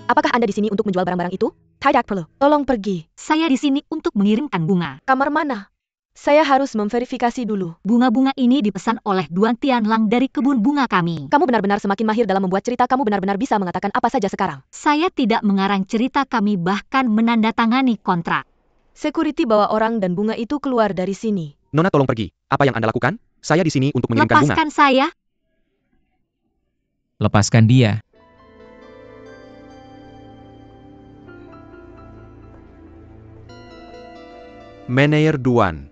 Apakah Anda di sini untuk menjual barang-barang itu? Tidak perlu. Tolong pergi. Saya di sini untuk mengirimkan bunga. Kamar mana? Saya harus memverifikasi dulu. Bunga-bunga ini dipesan oleh Duan Tianlang dari kebun bunga kami. Kamu benar-benar semakin mahir dalam membuat cerita. Kamu benar-benar bisa mengatakan apa saja sekarang. Saya tidak mengarang cerita, kami bahkan menandatangani kontrak. Security bawa orang dan bunga itu keluar dari sini. Nona, tolong pergi. Apa yang Anda lakukan? Saya di sini untuk mengirimkan bunga. Lepaskan saya. Lepaskan dia. Manajer Duan.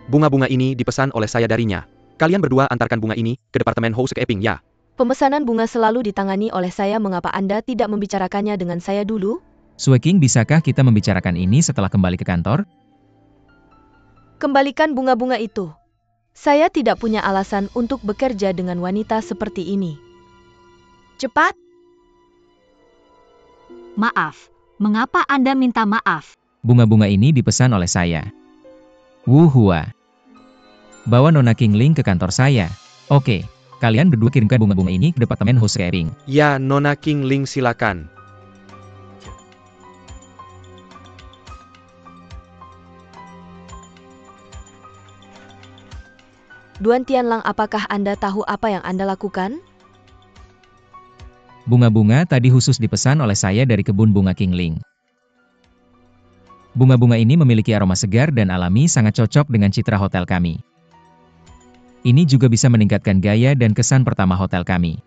Bunga-bunga ini dipesan oleh saya darinya. Kalian berdua antarkan bunga ini ke departemen housekeeping ya. Pemesanan bunga selalu ditangani oleh saya. Mengapa Anda tidak membicarakannya dengan saya dulu? Sueking, bisakah kita membicarakan ini setelah kembali ke kantor? Kembalikan bunga-bunga itu. Saya tidak punya alasan untuk bekerja dengan wanita seperti ini. Cepat! Maaf. Mengapa Anda minta maaf? Bunga-bunga ini dipesan oleh saya. Wu Hua. Bawa Nona Qingling ke kantor saya. Oke, kalian berdua kirimkan bunga-bunga ini ke departemen housekeeping. Ya, Nona Qingling, silakan. Duan Tianlang, apakah Anda tahu apa yang Anda lakukan? Bunga-bunga tadi khusus dipesan oleh saya dari kebun bunga Qingling. Bunga-bunga ini memiliki aroma segar dan alami, sangat cocok dengan citra hotel kami. Ini juga bisa meningkatkan gaya dan kesan pertama hotel kami.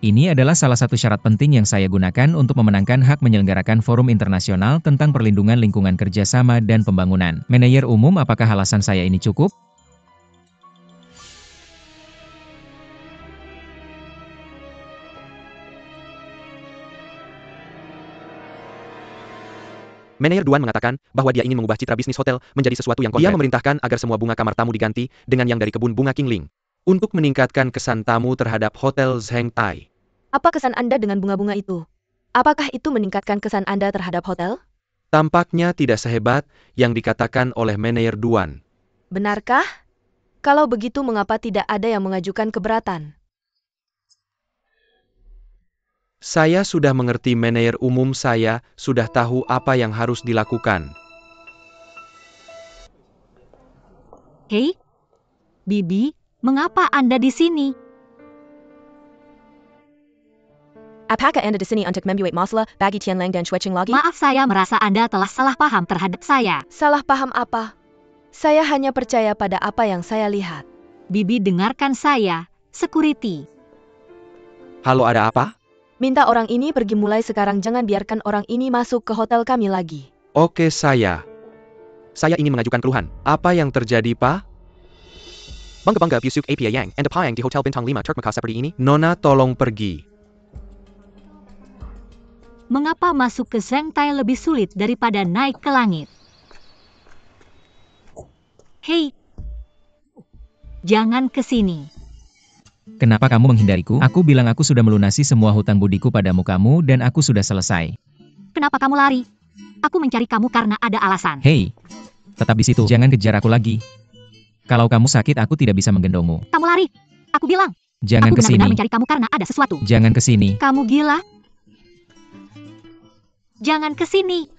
Ini adalah salah satu syarat penting yang saya gunakan untuk memenangkan hak menyelenggarakan forum internasional tentang perlindungan lingkungan kerjasama dan pembangunan. Manajer umum, apakah alasan saya ini cukup? Manajer Duan mengatakan bahwa dia ingin mengubah citra bisnis hotel menjadi sesuatu yang konkret. Dia memerintahkan agar semua bunga kamar tamu diganti dengan yang dari kebun bunga Qingling untuk meningkatkan kesan tamu terhadap Hotel Zheng Tai. Apa kesan Anda dengan bunga-bunga itu? Apakah itu meningkatkan kesan Anda terhadap hotel? Tampaknya tidak sehebat yang dikatakan oleh manajer Duan. Benarkah? Kalau begitu, mengapa tidak ada yang mengajukan keberatan? Saya sudah mengerti, manajer umum, saya sudah tahu apa yang harus dilakukan. Hei, Bibi, mengapa Anda di sini? Apakah Anda di sini untuk membuat masalah bagi Tianlang dan Shuiqing lagi? Maaf, saya merasa Anda telah salah paham terhadap saya. Salah paham apa? Saya hanya percaya pada apa yang saya lihat. Bibi, dengarkan saya, security. Halo, ada apa? Minta orang ini pergi mulai sekarang. Jangan biarkan orang ini masuk ke hotel kami lagi. Oke, saya ingin mengajukan keluhan. Apa yang terjadi, Pak? Bangga-bangga busuk apa yang Anda payang di Hotel Bintang 5 Turkmeka seperti ini? Nona, tolong pergi. Mengapa masuk ke Zheng Tai lebih sulit daripada naik ke langit? Hei, jangan ke sini. Kenapa kamu menghindariku? Aku bilang aku sudah melunasi semua hutang budiku padamu kamu dan aku sudah selesai. Kenapa kamu lari? Aku mencari kamu karena ada alasan. Hei, tetap di situ. Jangan kejar aku lagi. Kalau kamu sakit, aku tidak bisa menggendongmu. Kamu lari. Aku bilang. Jangan aku ke sini. benar-benar mencari kamu karena ada sesuatu. Jangan ke sini. Kamu gila? Jangan ke sini.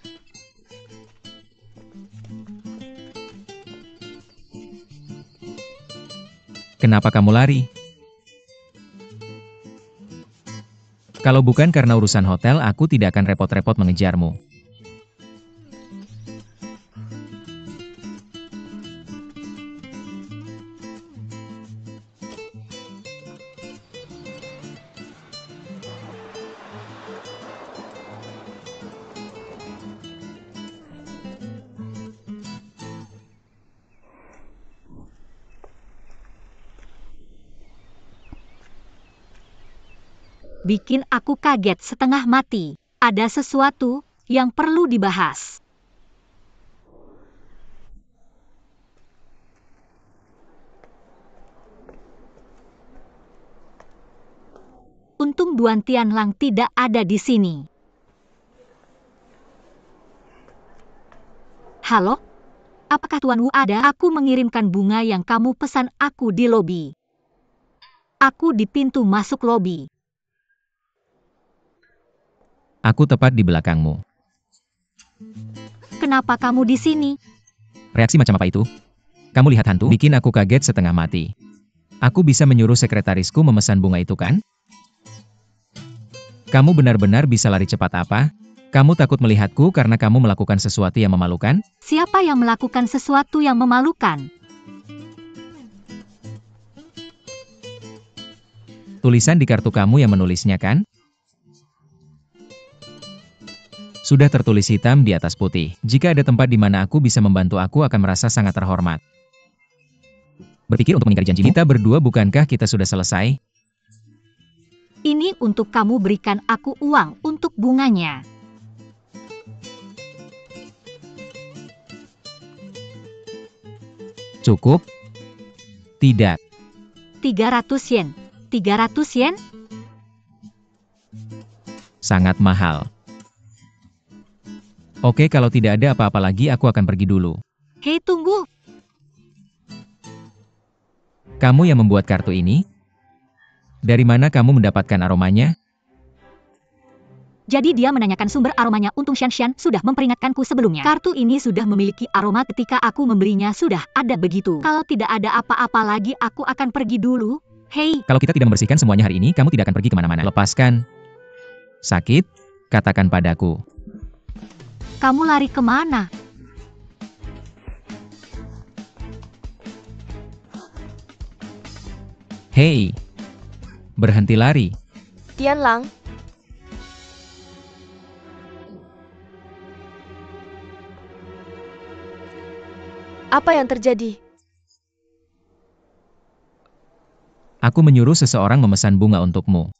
Kenapa kamu lari? Kalau bukan karena urusan hotel, aku tidak akan repot-repot mengejarmu. Bikin aku kaget setengah mati. Ada sesuatu yang perlu dibahas. Untung Duan Tianlang tidak ada di sini. Halo? Apakah Tuan Wu ada? Aku mengirimkan bunga yang kamu pesan aku di lobi. Aku di pintu masuk lobi. Aku tepat di belakangmu. Kenapa kamu di sini? Reaksi macam apa itu? Kamu lihat hantu? Bikin aku kaget setengah mati. Aku bisa menyuruh sekretarisku memesan bunga itu kan? Kamu benar-benar bisa lari cepat apa? Kamu takut melihatku karena kamu melakukan sesuatu yang memalukan? Siapa yang melakukan sesuatu yang memalukan? Tulisan di kartu kamu yang menulisnya kan? Sudah tertulis hitam di atas putih. Jika ada tempat di mana aku bisa membantu, aku akan merasa sangat terhormat. Berpikir untuk mengingkari janjimu? Kita berdua, bukankah kita sudah selesai? Ini untuk kamu, berikan aku uang untuk bunganya. Cukup? Tidak. 300 yen. 300 yen? Sangat mahal. Oke, kalau tidak ada apa-apa lagi, aku akan pergi dulu. Hei, tunggu. Kamu yang membuat kartu ini? Dari mana kamu mendapatkan aromanya? Jadi dia menanyakan sumber aromanya. Untung Shan sudah memperingatkanku sebelumnya. Kartu ini sudah memiliki aroma ketika aku membelinya, sudah ada begitu. Kalau tidak ada apa-apa lagi, aku akan pergi dulu. Hei, Kalau kita tidak membersihkan semuanya hari ini, kamu tidak akan pergi kemana-mana. Lepaskan. Sakit? Katakan padaku. kamu lari kemana? Hei! Berhenti lari. Tianlang, apa yang terjadi? Aku menyuruh seseorang memesan bunga untukmu.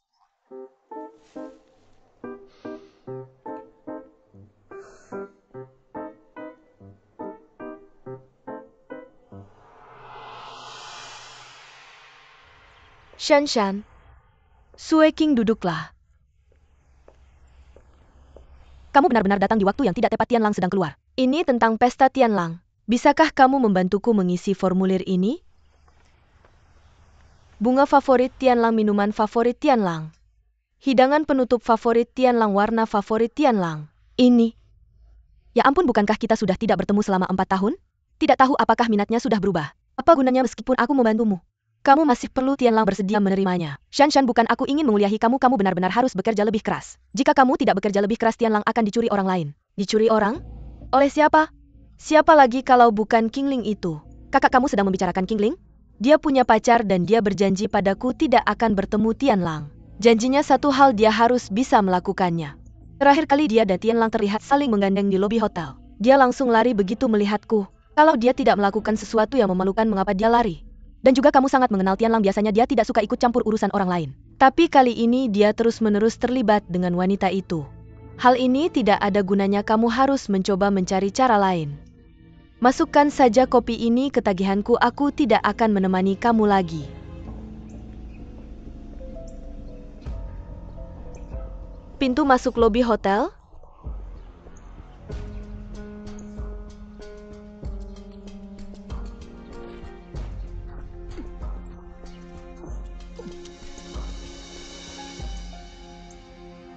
Shan, Sue King, duduklah. Kamu benar-benar datang di waktu yang tidak tepat. Tianlang sedang keluar. Ini tentang pesta Tianlang. Bisakah kamu membantuku mengisi formulir ini? Bunga favorit Tianlang, minuman favorit Tianlang. Hidangan penutup favorit Tianlang, warna favorit Tianlang. Ini. Ya ampun, bukankah kita sudah tidak bertemu selama 4 tahun? Tidak tahu apakah minatnya sudah berubah. Apa gunanya meskipun aku membantumu? Kamu masih perlu. Tianlang bersedia menerimanya. Shan, bukan aku ingin menguliahi kamu. Kamu benar-benar harus bekerja lebih keras. Jika kamu tidak bekerja lebih keras, Tianlang akan dicuri orang lain. Dicuri orang? Oleh siapa? Siapa lagi kalau bukan Qingling itu? Kakak kamu sedang membicarakan Qingling? Dia punya pacar dan dia berjanji padaku tidak akan bertemu Tianlang. Janjinya satu hal, dia harus bisa melakukannya. Terakhir kali dia dan Tianlang terlihat saling menggandeng di lobi hotel. Dia langsung lari begitu melihatku. Kalau dia tidak melakukan sesuatu yang memalukan, mengapa dia lari? Dan juga kamu sangat mengenal Tianlang, biasanya dia tidak suka ikut campur urusan orang lain. Tapi kali ini dia terus-menerus terlibat dengan wanita itu. Hal ini tidak ada gunanya, kamu harus mencoba mencari cara lain. Masukkan saja kopi ini ke tagihanku, aku tidak akan menemani kamu lagi. Pintu masuk lobi hotel.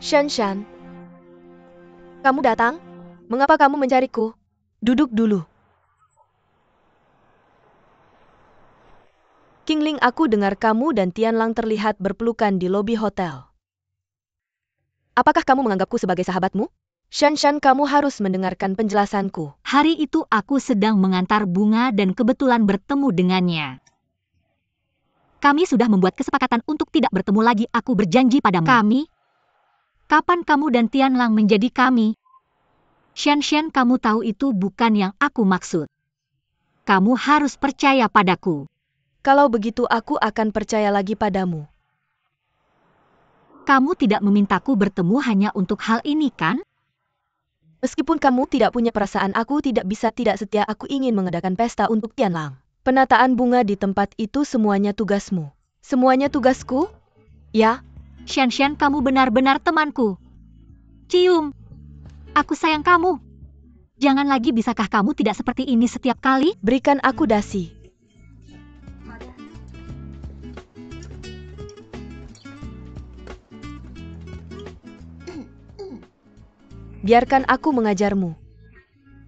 Shan, kamu datang? Mengapa kamu mencariku? Duduk dulu. Qingling, aku dengar kamu dan Tianlang terlihat berpelukan di lobi hotel. Apakah kamu menganggapku sebagai sahabatmu? Shan, kamu harus mendengarkan penjelasanku. Hari itu aku sedang mengantar bunga dan kebetulan bertemu dengannya. Kami sudah membuat kesepakatan untuk tidak bertemu lagi. Aku berjanji padamu. Kami? Kapan kamu dan Tianlang menjadi kami? Shan, kamu tahu itu bukan yang aku maksud. Kamu harus percaya padaku. Kalau begitu aku akan percaya lagi padamu. Kamu tidak memintaku bertemu hanya untuk hal ini, kan? Meskipun kamu tidak punya perasaan, aku tidak bisa tidak setia. Aku ingin mengadakan pesta untuk Tianlang. Penataan bunga di tempat itu semuanya tugasmu. Semuanya tugasku? Ya. Shan, kamu benar-benar temanku. Cium. Aku sayang kamu. Jangan lagi, bisakah kamu tidak seperti ini setiap kali? Berikan aku dasi. Biarkan aku mengajarmu.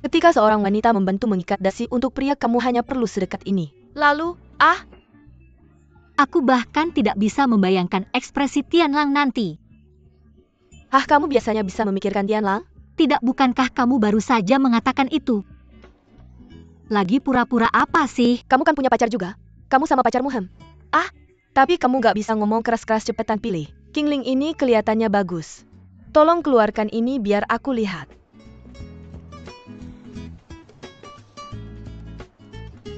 Ketika seorang wanita membantu mengikat dasi untuk pria, kamu hanya perlu sedekat ini. Lalu, Aku bahkan tidak bisa membayangkan ekspresi Tianlang nanti. kamu biasanya bisa memikirkan Tianlang? Tidak, bukankah kamu baru saja mengatakan itu? Lagi pura-pura apa sih? Kamu kan punya pacar juga. Kamu sama pacarmu tapi kamu gak bisa ngomong keras-keras, cepetan pilih. Qingling ini kelihatannya bagus. Tolong keluarkan ini biar aku lihat.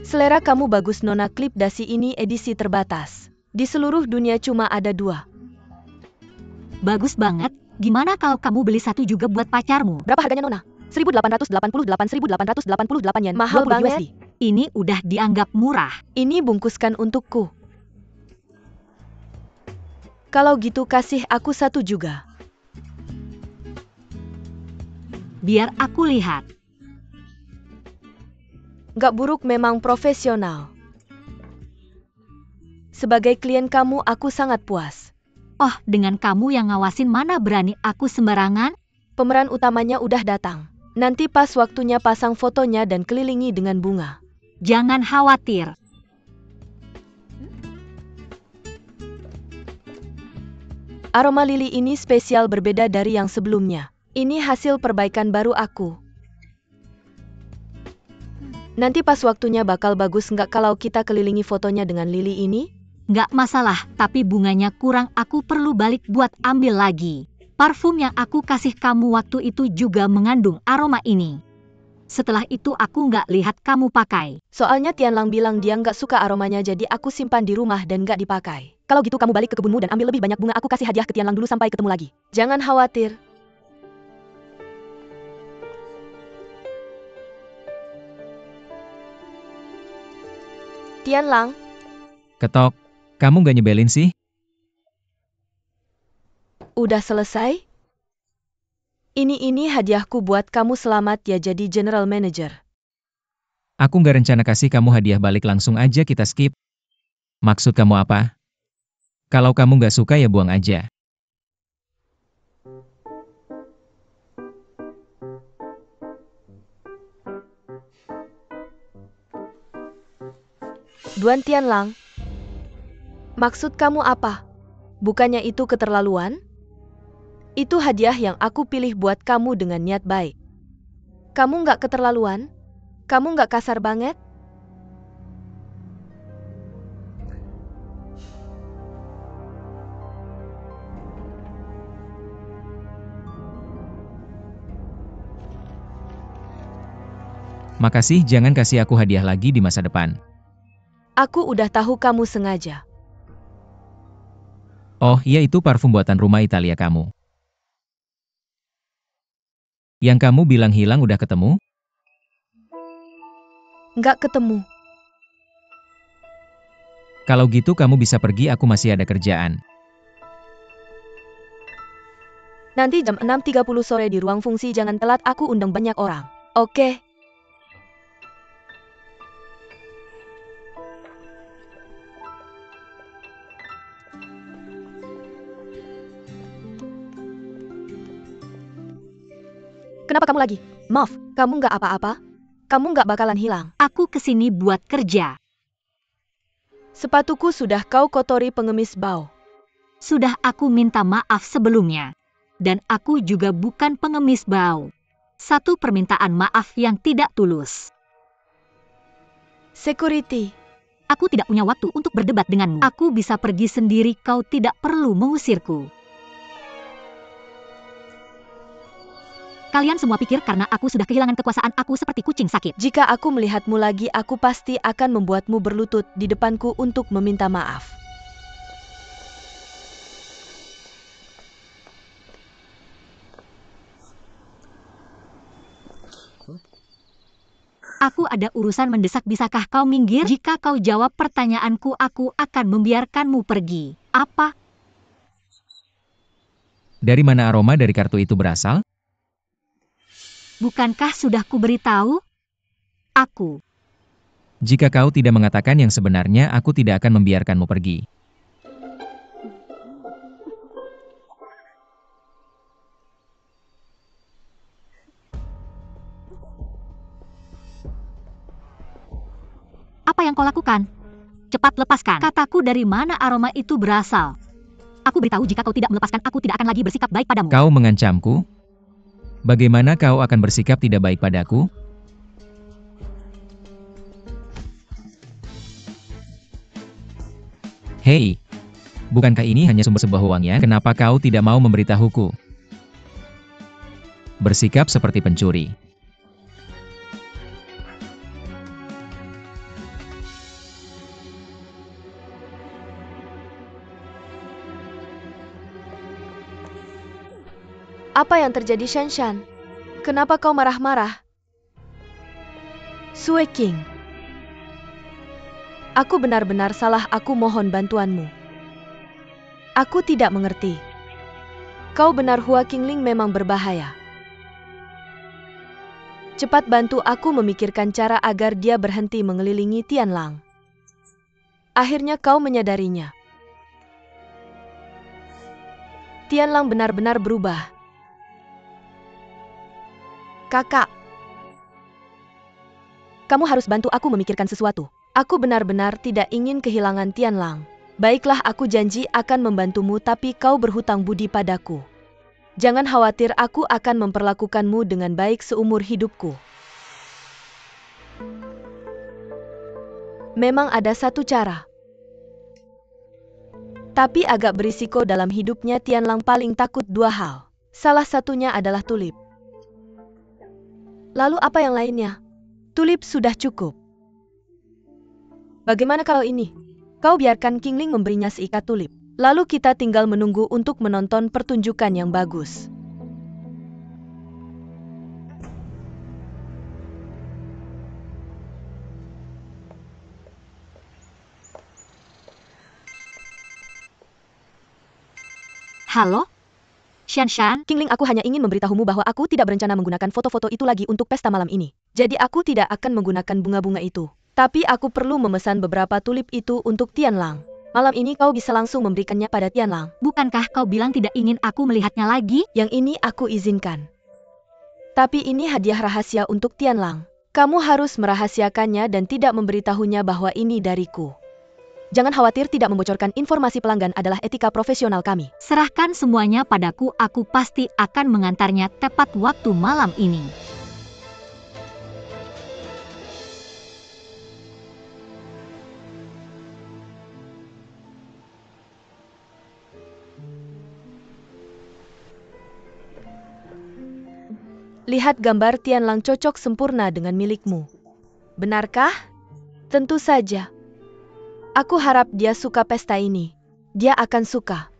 Selera kamu bagus Nona, klip dasi ini edisi terbatas. Di seluruh dunia cuma ada 2. Bagus banget. Gimana kalau kamu beli satu juga buat pacarmu? Berapa harganya Nona? 1.888 yen. Mahal banget. Ini udah dianggap murah. Ini bungkuskan untukku. Kalau gitu kasih aku satu juga. Biar aku lihat. Gak buruk, memang profesional. Sebagai klien kamu, aku sangat puas. Oh, dengan kamu yang ngawasin mana berani aku sembarangan? Pemeran utamanya udah datang. Nanti pas waktunya pasang fotonya dan kelilingi dengan bunga. Jangan khawatir. Aroma lili ini spesial, berbeda dari yang sebelumnya. Ini hasil perbaikan baru aku. Nanti pas waktunya bakal bagus nggak kalau kita kelilingi fotonya dengan lili ini? Nggak masalah, tapi bunganya kurang, aku perlu balik buat ambil lagi. Parfum yang aku kasih kamu waktu itu juga mengandung aroma ini. Setelah itu aku nggak lihat kamu pakai. Soalnya Tianlang bilang dia nggak suka aromanya, jadi aku simpan di rumah dan nggak dipakai. Kalau gitu kamu balik ke kebunmu dan ambil lebih banyak bunga, aku kasih hadiah ke Tianlang dulu sampai ketemu lagi. Jangan khawatir. Tianlang, Ketok, kamu gak nyebelin sih? udah selesai? Ini hadiahku buat kamu, selamat ya jadi general manager. Aku gak rencana kasih kamu hadiah balik, langsung aja kita skip. Maksud kamu apa? Kalau kamu gak suka ya buang aja. Duan Tianlang, maksud kamu apa? Bukannya itu keterlaluan? Itu hadiah yang aku pilih buat kamu dengan niat baik. Kamu nggak keterlaluan? Kamu nggak kasar banget? Makasih, jangan kasih aku hadiah lagi di masa depan. Aku udah tahu kamu sengaja. Oh, iya, itu parfum buatan rumah Italia kamu. Yang kamu bilang hilang udah ketemu? Nggak ketemu. Kalau gitu kamu bisa pergi, aku masih ada kerjaan. Nanti jam 6.30 sore di ruang fungsi, jangan telat, aku undang banyak orang. Oke? Kenapa kamu lagi? Maaf, kamu nggak apa-apa? Kamu nggak bakalan hilang. Aku kesini buat kerja. Sepatuku sudah kau kotori, pengemis bau. Sudah aku minta maaf sebelumnya. Dan aku juga bukan pengemis bau. Satu permintaan maaf yang tidak tulus. Security. Aku tidak punya waktu untuk berdebat denganmu. Aku bisa pergi sendiri, kau tidak perlu mengusirku. Kalian semua pikir karena aku sudah kehilangan kekuasaan, aku seperti kucing sakit. Jika aku melihatmu lagi, aku pasti akan membuatmu berlutut di depanku untuk meminta maaf. Aku ada urusan mendesak, bisakah kau minggir? Jika kau jawab pertanyaanku, aku akan membiarkanmu pergi. Apa? Dari mana aroma dari kartu itu berasal? Bukankah sudah kuberitahu? Aku. Jika kau tidak mengatakan yang sebenarnya, aku tidak akan membiarkanmu pergi. Apa yang kau lakukan? Cepat lepaskan. Kataku dari mana aroma itu berasal. Aku beritahu jika kau tidak melepaskan, aku tidak akan lagi bersikap baik padamu. Kau mengancamku? Bagaimana kau akan bersikap tidak baik padaku? Hei, bukankah ini hanya sumber sebuah uangnya? Kenapa kau tidak mau memberitahuku? Bersikap seperti pencuri. Apa yang terjadi, Shanshan? Kenapa kau marah-marah? Sue King. Aku benar-benar salah, aku mohon bantuanmu. Aku tidak mengerti. Kau benar, Hua Qingling memang berbahaya. Cepat bantu aku memikirkan cara agar dia berhenti mengelilingi Tianlang. Akhirnya kau menyadarinya. Tianlang benar-benar berubah. Kakak, kamu harus bantu aku memikirkan sesuatu. Aku benar-benar tidak ingin kehilangan Tianlang. Baiklah, aku janji akan membantumu, tapi kau berhutang budi padaku. Jangan khawatir, aku akan memperlakukanmu dengan baik seumur hidupku. Memang ada satu cara. Tapi agak berisiko dalam hidupnya. Tianlang paling takut dua hal. Salah satunya adalah tulip. Lalu apa yang lainnya? Tulip sudah cukup. Bagaimana kalau ini? Kau biarkan Qingling memberinya seikat tulip. Lalu kita tinggal menunggu untuk menonton pertunjukan yang bagus. Halo? Shanshan? Qingling, aku hanya ingin memberitahumu bahwa aku tidak berencana menggunakan foto-foto itu lagi untuk pesta malam ini. Jadi aku tidak akan menggunakan bunga-bunga itu. Tapi aku perlu memesan beberapa tulip itu untuk Tianlang. Malam ini kau bisa langsung memberikannya pada Tianlang. Bukankah kau bilang tidak ingin aku melihatnya lagi? Yang ini aku izinkan. Tapi ini hadiah rahasia untuk Tianlang. Kamu harus merahasiakannya dan tidak memberitahunya bahwa ini dariku. Jangan khawatir, tidak membocorkan informasi pelanggan adalah etika profesional kami. Serahkan semuanya padaku, aku pasti akan mengantarnya tepat waktu malam ini. Lihat, gambar Tianlang cocok sempurna dengan milikmu. Benarkah? Tentu saja. Aku harap dia suka pesta ini. Dia akan suka.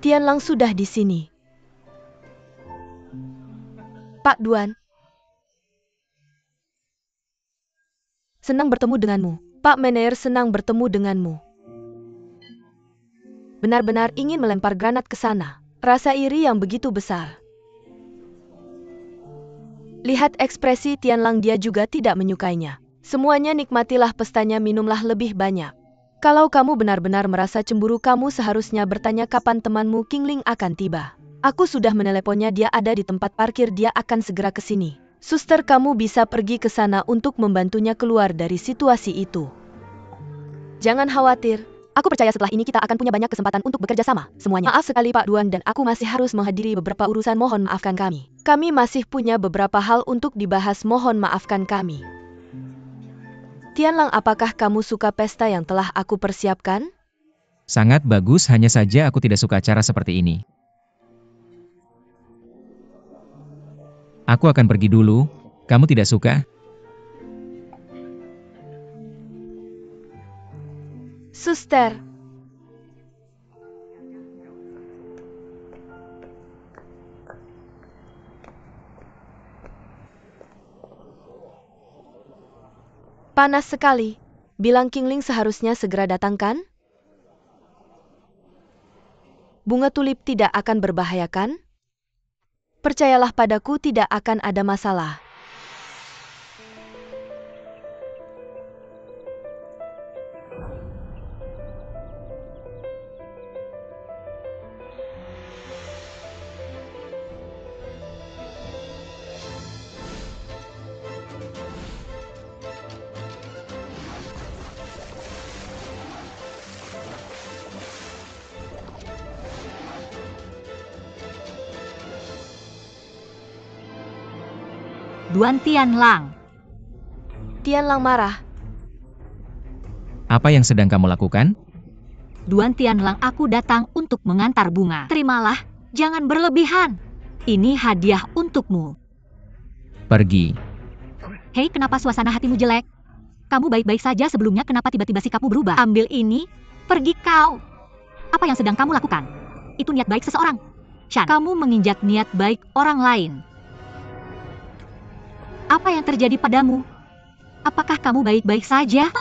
Tianlang sudah di sini. Pak Duan. Senang bertemu denganmu. Pak Meneer, senang bertemu denganmu. Benar-benar ingin melempar granat ke sana. Rasa iri yang begitu besar. Lihat ekspresi Tianlang, dia juga tidak menyukainya. Semuanya nikmatilah pestanya, minumlah lebih banyak. Kalau kamu benar-benar merasa cemburu, kamu seharusnya bertanya kapan temanmu Qingling akan tiba. Aku sudah meneleponnya, dia ada di tempat parkir, dia akan segera ke sini. Suster, kamu bisa pergi ke sana untuk membantunya keluar dari situasi itu. Jangan khawatir. Aku percaya setelah ini kita akan punya banyak kesempatan untuk bekerja sama, semuanya. Maaf sekali Pak Duan, dan aku masih harus menghadiri beberapa urusan, mohon maafkan kami. Kami masih punya beberapa hal untuk dibahas, mohon maafkan kami. Tianlang, apakah kamu suka pesta yang telah aku persiapkan? Sangat bagus, hanya saja aku tidak suka acara seperti ini. Aku akan pergi dulu. Kamu tidak suka? Suster. Panas sekali. Bilang Qingling seharusnya segera datangkan. Bunga tulip tidak akan berbahayakan? Percayalah padaku, tidak akan ada masalah. Duan Tianlang. Tianlang marah. Apa yang sedang kamu lakukan? Duan Tianlang, aku datang untuk mengantar bunga. Terimalah, jangan berlebihan. Ini hadiah untukmu. Pergi. Hei, kenapa suasana hatimu jelek? Kamu baik-baik saja sebelumnya, kenapa tiba-tiba sikapmu berubah? Ambil ini, pergi kau. Apa yang sedang kamu lakukan? Itu niat baik seseorang. Shan, kamu menginjak niat baik orang lain. Apa yang terjadi padamu? Apakah kamu baik-baik saja?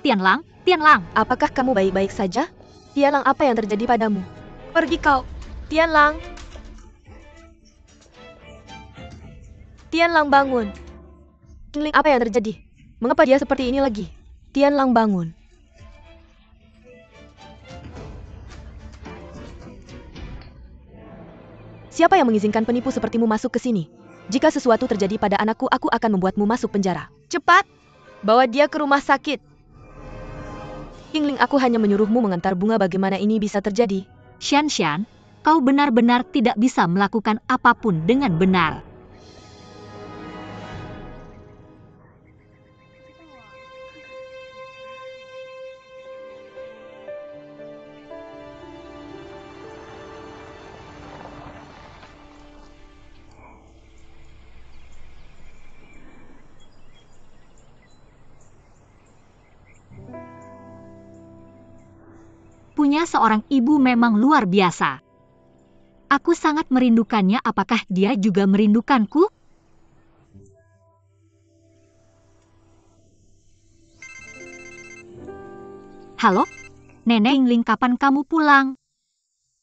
Tianlang, Tianlang. Apakah kamu baik-baik saja? Tianlang, apa yang terjadi padamu? Pergi kau. Tianlang. Tianlang, bangun. Qingling, apa yang terjadi? Mengapa dia seperti ini lagi? Tianlang, bangun. Siapa yang mengizinkan penipu sepertimu masuk ke sini? Jika sesuatu terjadi pada anakku, aku akan membuatmu masuk penjara. Cepat! Bawa dia ke rumah sakit. Qingling, aku hanya menyuruhmu mengantar bunga. Bagaimana ini bisa terjadi? Shan, kau benar-benar tidak bisa melakukan apapun dengan benar. Punya seorang ibu memang luar biasa. Aku sangat merindukannya. Apakah dia juga merindukanku? Halo? Nenek Qingling, kapan kamu pulang?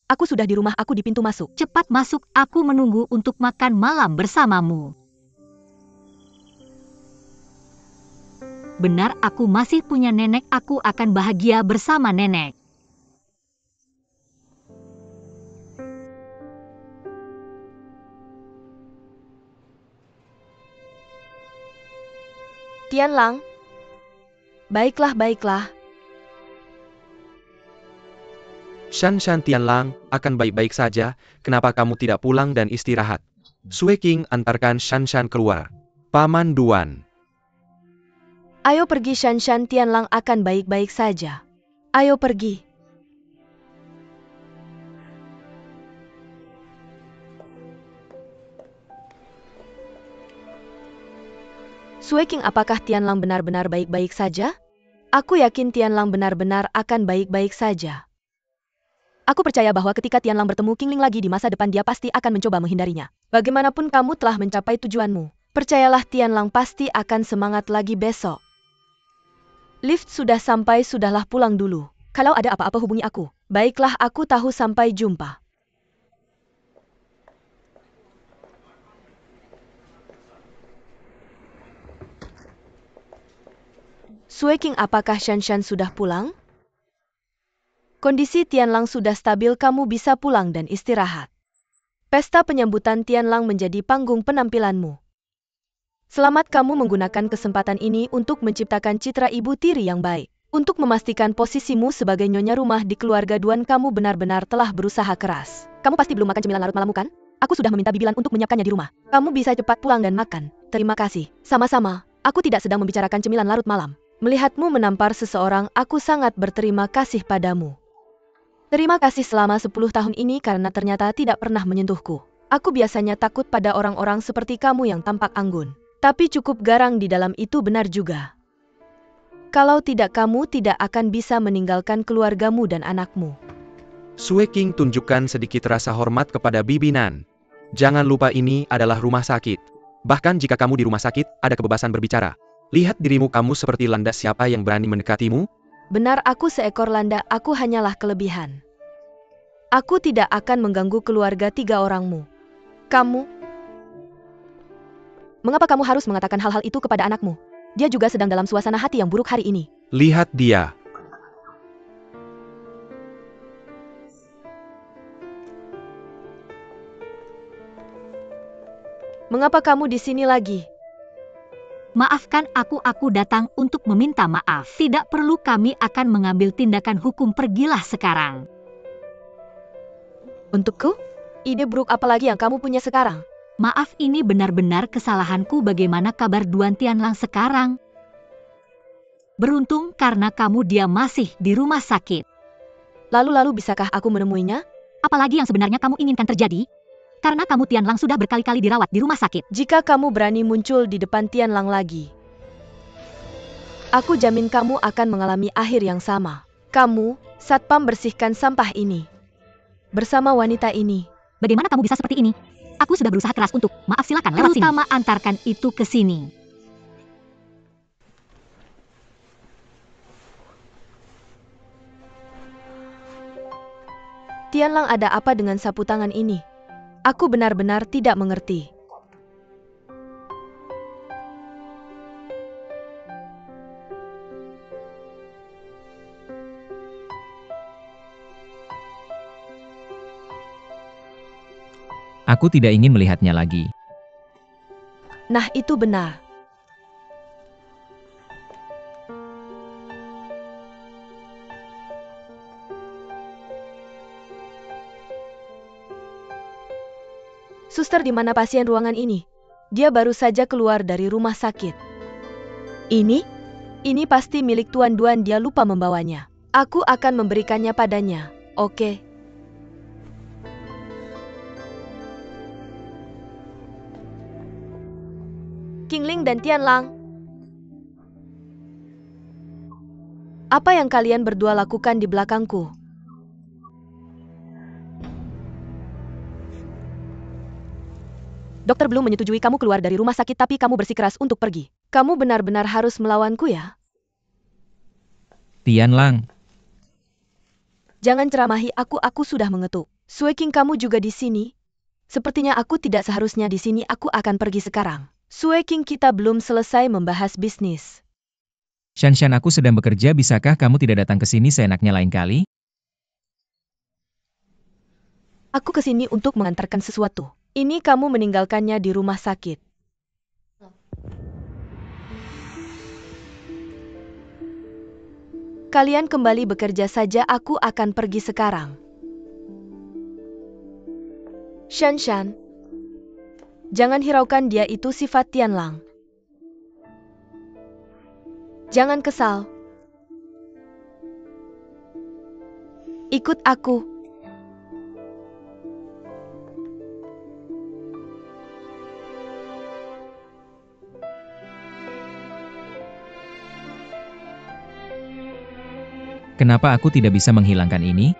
Aku sudah di rumah, aku di pintu masuk. Cepat masuk, aku menunggu untuk makan malam bersamamu. Benar, aku masih punya nenek, aku akan bahagia bersama nenek. Tianlang. Baiklah, baiklah. Shan Tianlang, akan baik-baik saja, kenapa kamu tidak pulang dan istirahat? Sui King antarkan Shan keluar. Paman Duan. Ayo pergi, Shan. Tianlang akan baik-baik saja. Ayo pergi. Sui King, apakah Tianlang benar-benar baik-baik saja? Aku yakin Tianlang benar-benar akan baik-baik saja. Aku percaya bahwa ketika Tianlang bertemu Qingling lagi di masa depan, dia pasti akan mencoba menghindarinya. Bagaimanapun kamu telah mencapai tujuanmu. Percayalah, Tianlang pasti akan semangat lagi besok. Lift sudah sampai, sudahlah pulang dulu. Kalau ada apa-apa hubungi aku. Baiklah, aku tahu, sampai jumpa. Sui King, apakah Shan sudah pulang? Kondisi Tianlang sudah stabil, kamu bisa pulang dan istirahat. Pesta penyambutan Tianlang menjadi panggung penampilanmu. Selamat kamu menggunakan kesempatan ini untuk menciptakan citra ibu tiri yang baik. Untuk memastikan posisimu sebagai nyonya rumah di keluarga Duan, kamu benar-benar telah berusaha keras. Kamu pasti belum makan cemilan larut malammu, kan? Aku sudah meminta bibilan untuk menyiapkannya di rumah. Kamu bisa cepat pulang dan makan. Terima kasih. Sama-sama. Aku tidak sedang membicarakan cemilan larut malam. Melihatmu menampar seseorang, aku sangat berterima kasih padamu. Terima kasih selama 10 tahun ini karena ternyata tidak pernah menyentuhku. Aku biasanya takut pada orang-orang seperti kamu yang tampak anggun. Tapi cukup garang di dalam itu, benar juga. Kalau tidak, kamu tidak akan bisa meninggalkan keluargamu dan anakmu. Sui King tunjukkan sedikit rasa hormat kepada Bibi Nan. Jangan lupa ini adalah rumah sakit. Bahkan jika kamu di rumah sakit, ada kebebasan berbicara. Lihat dirimu, kamu seperti landak, siapa yang berani mendekatimu? Benar, aku seekor landak, aku hanyalah kelebihan. Aku tidak akan mengganggu keluarga 3 orangmu. Kamu? Mengapa kamu harus mengatakan hal-hal itu kepada anakmu? Dia juga sedang dalam suasana hati yang buruk hari ini. Lihat dia. Mengapa kamu di sini lagi? Maafkan aku datang untuk meminta maaf. Tidak perlu, kami akan mengambil tindakan hukum, pergilah sekarang. Untukku? Ide buruk apa lagi yang kamu punya sekarang? Maaf, ini benar-benar kesalahanku. Bagaimana kabar Duan Tianlang sekarang? Beruntung karena kamu dia masih di rumah sakit. Lalu bisakah aku menemuinya? Apalagi yang sebenarnya kamu inginkan terjadi? Karena kamu Tianlang sudah berkali-kali dirawat di rumah sakit. Jika kamu berani muncul di depan Tianlang lagi, aku jamin kamu akan mengalami akhir yang sama. Kamu, satpam, bersihkan sampah ini. Bersama wanita ini. Bagaimana kamu bisa seperti ini? Aku sudah berusaha keras untuk, maaf, silakan lewat sini. Terutama antarkan itu ke sini. Tianlang, ada apa dengan sapu tangan ini? Aku benar-benar tidak mengerti. Aku tidak ingin melihatnya lagi. Nah, itu benar. Suster, di mana pasien ruangan ini? Dia baru saja keluar dari rumah sakit. Ini pasti milik Tuan Duan, dia lupa membawanya. Aku akan memberikannya padanya, oke? Qingling dan Tianlang. Apa yang kalian berdua lakukan di belakangku? Dokter belum menyetujui kamu keluar dari rumah sakit, tapi kamu bersikeras untuk pergi. Kamu benar-benar harus melawanku ya? Tianlang, Jangan ceramahi aku sudah mengetuk. Sueking, kamu juga di sini? Sepertinya aku tidak seharusnya di sini, aku akan pergi sekarang. Sueking, kita belum selesai membahas bisnis. Shanshan, aku sedang bekerja, bisakah kamu tidak datang ke sini seenaknya lain kali? Aku ke sini untuk mengantarkan sesuatu. Ini kamu meninggalkannya di rumah sakit. Kalian kembali bekerja saja, aku akan pergi sekarang. Shanshan, jangan hiraukan dia, itu sifat Tianlang. Jangan kesal. Ikut aku. Kenapa aku tidak bisa menghilangkan ini?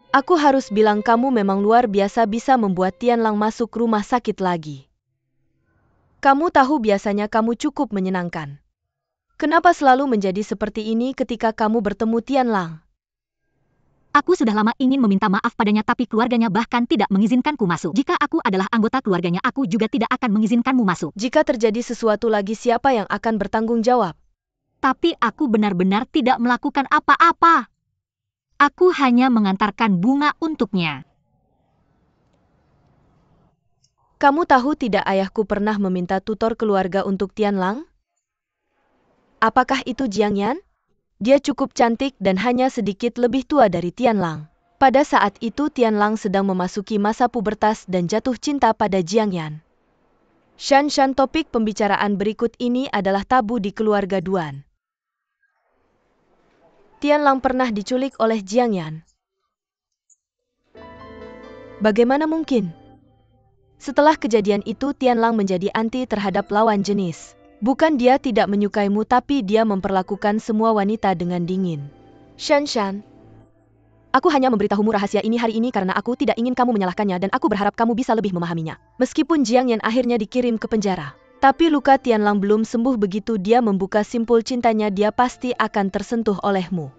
Aku harus bilang kamu memang luar biasa bisa membuat Tianlang masuk rumah sakit lagi. Kamu tahu biasanya kamu cukup menyenangkan. Kenapa selalu menjadi seperti ini ketika kamu bertemu Tianlang? Aku sudah lama ingin meminta maaf padanya, tapi keluarganya bahkan tidak mengizinkanku masuk. Jika aku adalah anggota keluarganya, aku juga tidak akan mengizinkanmu masuk. Jika terjadi sesuatu lagi, siapa yang akan bertanggung jawab? Tapi aku benar-benar tidak melakukan apa-apa. Aku hanya mengantarkan bunga untuknya. Kamu tahu tidak, ayahku pernah meminta tutor keluarga untuk Tianlang? Apakah itu Jiang Yan? Dia cukup cantik dan hanya sedikit lebih tua dari Tianlang. Pada saat itu Tianlang sedang memasuki masa pubertas dan jatuh cinta pada Jiang Yan. Shanshan, topik pembicaraan berikut ini adalah tabu di keluarga Duan. Tianlang pernah diculik oleh Jiang Yan. Bagaimana mungkin? Setelah kejadian itu Tianlang menjadi anti terhadap lawan jenis. Bukan dia tidak menyukaimu, tapi dia memperlakukan semua wanita dengan dingin. Shanshan, aku hanya memberitahumu rahasia ini hari ini karena aku tidak ingin kamu menyalahkannya dan aku berharap kamu bisa lebih memahaminya. Meskipun Jiang Yan akhirnya dikirim ke penjara, tapi luka Tianlang belum sembuh. Begitu dia membuka simpul cintanya, dia pasti akan tersentuh olehmu.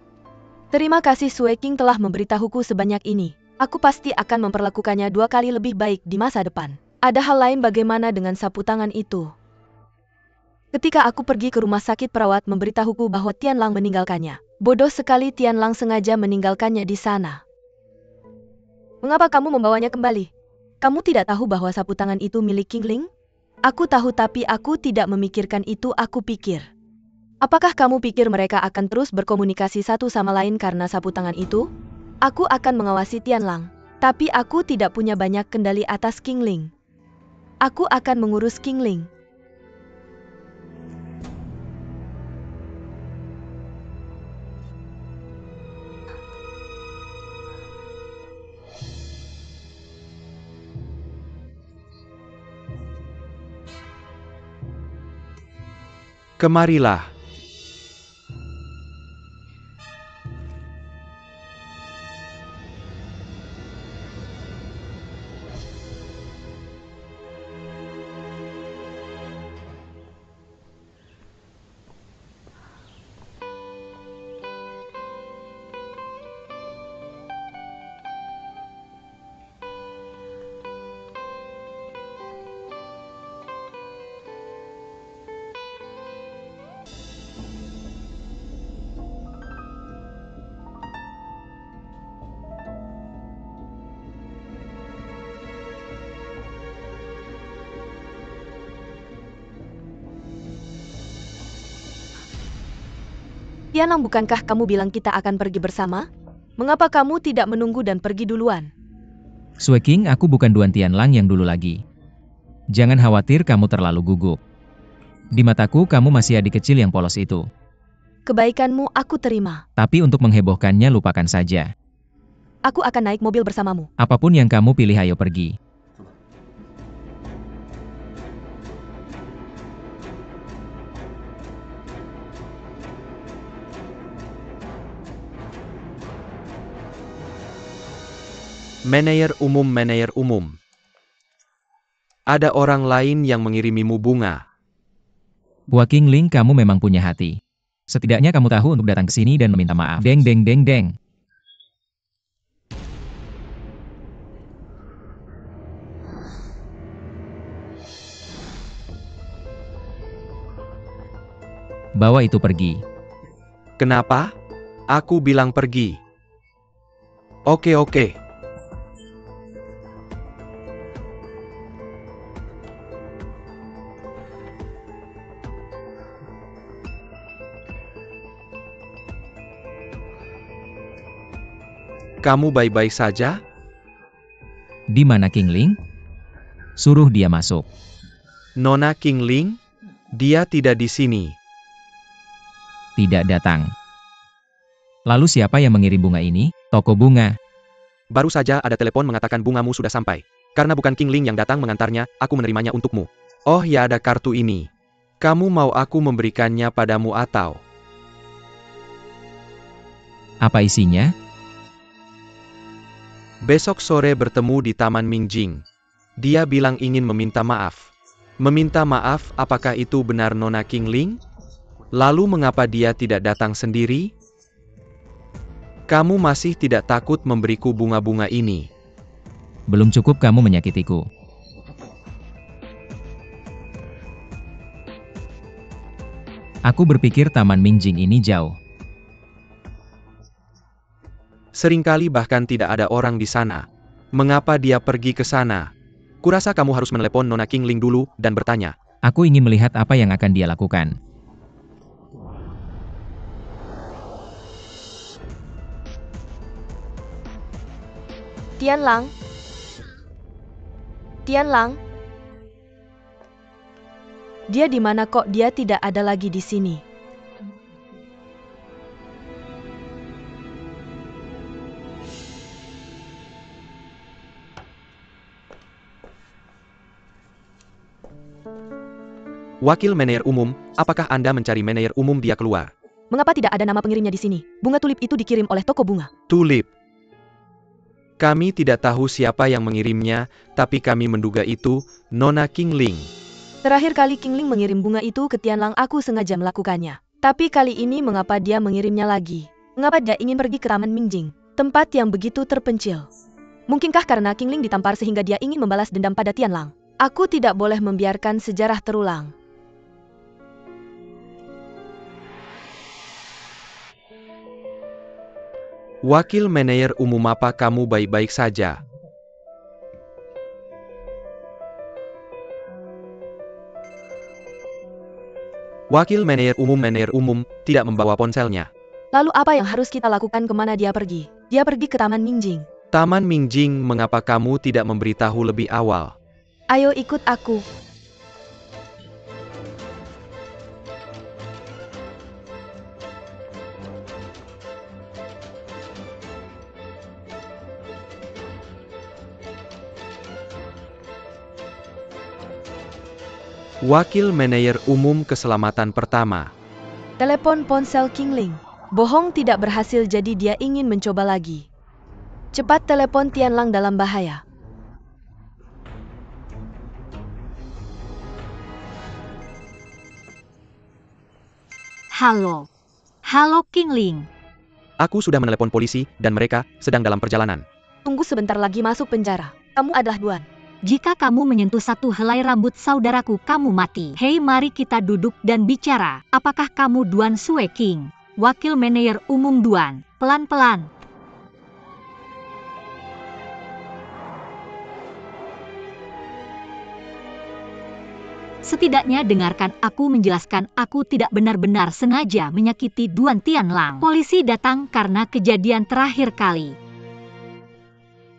Terima kasih Sueking telah memberitahuku sebanyak ini. Aku pasti akan memperlakukannya 2 kali lebih baik di masa depan. Ada hal lain, bagaimana dengan sapu tangan itu? Ketika aku pergi ke rumah sakit, perawat memberitahuku bahwa Tianlang meninggalkannya. Bodoh sekali, Tianlang sengaja meninggalkannya di sana. Mengapa kamu membawanya kembali? Kamu tidak tahu bahwa sapu tangan itu milik Qingling? Aku tahu, tapi aku tidak memikirkan itu. Aku pikir Apakah kamu pikir mereka akan terus berkomunikasi satu sama lain karena sapu tangan itu? Aku akan mengawasi Tianlang, tapi aku tidak punya banyak kendali atas Qingling. Aku akan mengurus Qingling. Kemarilah. Tianlang, bukankah kamu bilang kita akan pergi bersama? Mengapa kamu tidak menunggu dan pergi duluan? Sui King, aku bukan Duan Tianlang yang dulu lagi. Jangan khawatir, kamu terlalu gugup. Di mataku kamu masih adik kecil yang polos itu. Kebaikanmu aku terima. Tapi untuk menghebohkannya lupakan saja. Aku akan naik mobil bersamamu. Apapun yang kamu pilih, ayo pergi. Manajer umum. Ada orang lain yang mengirimimu bunga. Hua Qingling, kamu memang punya hati. Setidaknya kamu tahu untuk datang ke sini dan meminta maaf. Deng deng deng deng. Bawa itu pergi. Kenapa? Aku bilang pergi. Oke. Kamu baik-baik saja? Di mana Qingling? Suruh dia masuk. Nona Qingling? Dia tidak di sini. Tidak datang. Lalu siapa yang mengirim bunga ini? Toko bunga. Baru saja ada telepon mengatakan bungamu sudah sampai. Karena bukan Qingling yang datang mengantarnya, aku menerimanya untukmu. Oh ya, ada kartu ini. Kamu mau aku memberikannya padamu atau? Apa isinya? Besok sore bertemu di Taman Mingjing. Dia bilang ingin meminta maaf. Meminta maaf, apakah itu benar Nona Qingling? Lalu mengapa dia tidak datang sendiri? Kamu masih tidak takut memberiku bunga-bunga ini? Belum cukup kamu menyakitiku. Aku berpikir Taman Mingjing ini jauh. Seringkali bahkan tidak ada orang di sana. Mengapa dia pergi ke sana? Kurasa kamu harus menelepon Nona Qingling dulu dan bertanya. Aku ingin melihat apa yang akan dia lakukan. Tianlang. Dia di mana kok? Dia tidak ada lagi di sini. Wakil manajer umum, apakah Anda mencari manajer umum? Dia keluar. Mengapa tidak ada nama pengirimnya di sini? Bunga tulip itu dikirim oleh toko bunga. Tulip. Kami tidak tahu siapa yang mengirimnya, tapi kami menduga itu Nona Qingling. Terakhir kali Qingling mengirim bunga itu ke Tianlang, aku sengaja melakukannya. Tapi kali ini mengapa dia mengirimnya lagi? Mengapa dia ingin pergi ke Taman Mingjing, tempat yang begitu terpencil? Mungkinkah karena Qingling ditampar sehingga dia ingin membalas dendam pada Tianlang? Aku tidak boleh membiarkan sejarah terulang. Wakil manajer umum, apa kamu baik-baik saja? Wakil manajer umum tidak membawa ponselnya. Lalu apa yang harus kita lakukan kemana dia pergi? Dia pergi ke Taman Mingjing. Taman Mingjing, mengapa kamu tidak memberitahu lebih awal? Ayo ikut aku. Wakil manajer umum keselamatan pertama. Telepon ponsel Qingling. Bohong tidak berhasil, jadi dia ingin mencoba lagi. Cepat telepon Tianlang, dalam bahaya. Halo. Halo Qingling. Aku sudah menelepon polisi dan mereka sedang dalam perjalanan. Tunggu sebentar lagi masuk penjara. Kamu adalah Duan. Jika kamu menyentuh satu helai rambut saudaraku, kamu mati. Hei, mari kita duduk dan bicara. Apakah kamu Duan Sue King? Wakil manajer umum Duan. Pelan-pelan. Setidaknya dengarkan aku menjelaskan, aku tidak benar-benar sengaja menyakiti Duan Tianlang. Polisi datang karena kejadian terakhir kali.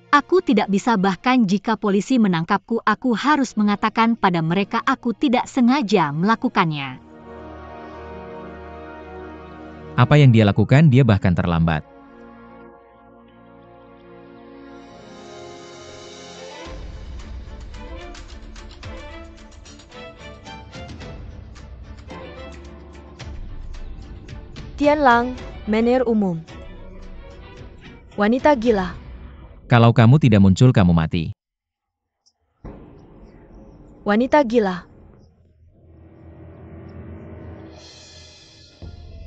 Aku tidak bisa, bahkan jika polisi menangkapku, aku harus mengatakan pada mereka aku tidak sengaja melakukannya. Apa yang dia lakukan, dia bahkan terlambat. Tianlang, manajer umum. Wanita gila. Kalau kamu tidak muncul, kamu mati. Wanita gila.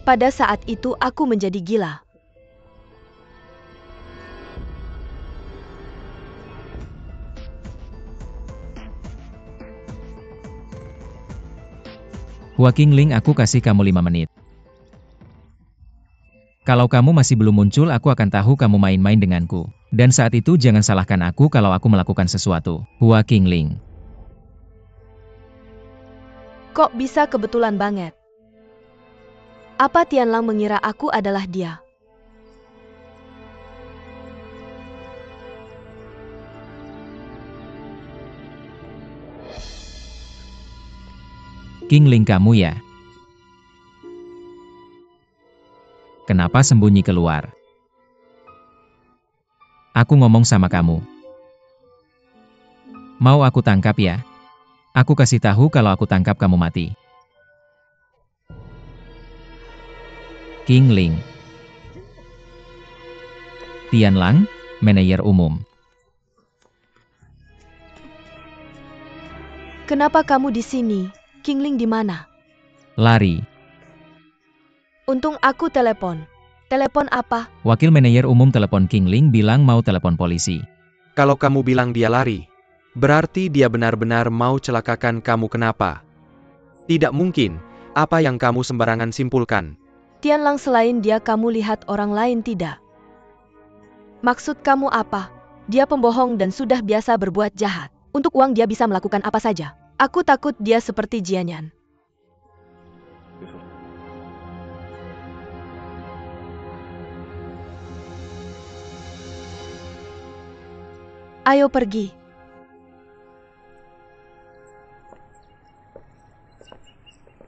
Pada saat itu aku menjadi gila. Hua Qingling, aku kasih kamu 5 menit. Kalau kamu masih belum muncul, aku akan tahu kamu main-main denganku. Dan saat itu jangan salahkan aku kalau aku melakukan sesuatu. Hua Qingling. Kok bisa kebetulan banget? Apa Tianlang mengira aku adalah dia? Qingling, kamu ya? Kenapa sembunyi keluar? Aku ngomong sama kamu. Mau aku tangkap ya? Aku kasih tahu kalau aku tangkap kamu mati. Qingling. Tianlang, manajer umum. Kenapa kamu di sini? Qingling di mana? Lari. Untung aku telepon. Telepon apa? Wakil manajer umum telepon Qingling, bilang mau telepon polisi. Kalau kamu bilang dia lari, berarti dia benar-benar mau celakakan kamu. Kenapa? Tidak mungkin. Apa yang kamu sembarangan simpulkan? Tianlang, selain dia kamu lihat orang lain tidak? Maksud kamu apa? Dia pembohong dan sudah biasa berbuat jahat. Untuk uang dia bisa melakukan apa saja. Aku takut dia seperti Jianyan. Ayo pergi.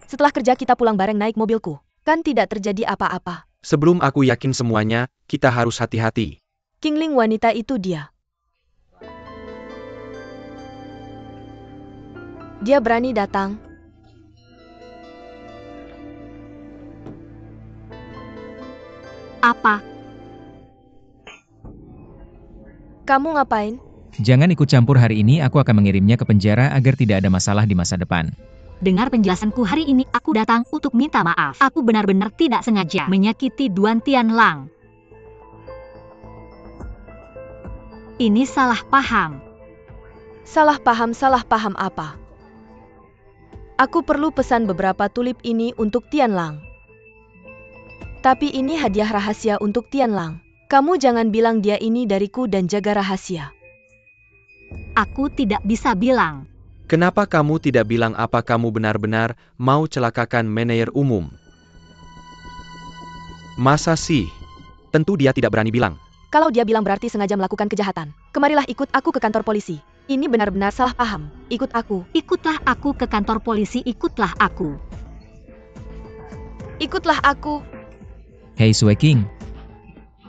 Setelah kerja kita pulang bareng naik mobilku. Kan tidak terjadi apa-apa. Sebelum aku yakin semuanya, kita harus hati-hati. Qingling, wanita itu dia. Dia berani datang. Apa? Kamu ngapain? Jangan ikut campur hari ini, aku akan mengirimnya ke penjara agar tidak ada masalah di masa depan. Dengar penjelasanku hari ini, aku datang untuk minta maaf. Aku benar-benar tidak sengaja menyakiti Duan Tianlang. Ini salah paham. Salah paham apa? Aku perlu pesan beberapa tulip ini untuk Tianlang. Tapi ini hadiah rahasia untuk Tianlang. Kamu jangan bilang dia ini dariku dan jaga rahasia. Aku tidak bisa bilang. Kenapa kamu tidak bilang apa kamu benar-benar mau celakakan manajer umum? Masa sih? Tentu dia tidak berani bilang. Kalau dia bilang berarti sengaja melakukan kejahatan. Kemarilah ikut aku ke kantor polisi. Ini benar-benar salah paham. Ikut aku. Ikutlah aku ke kantor polisi, ikutlah aku. Ikutlah aku. Hei Sue King.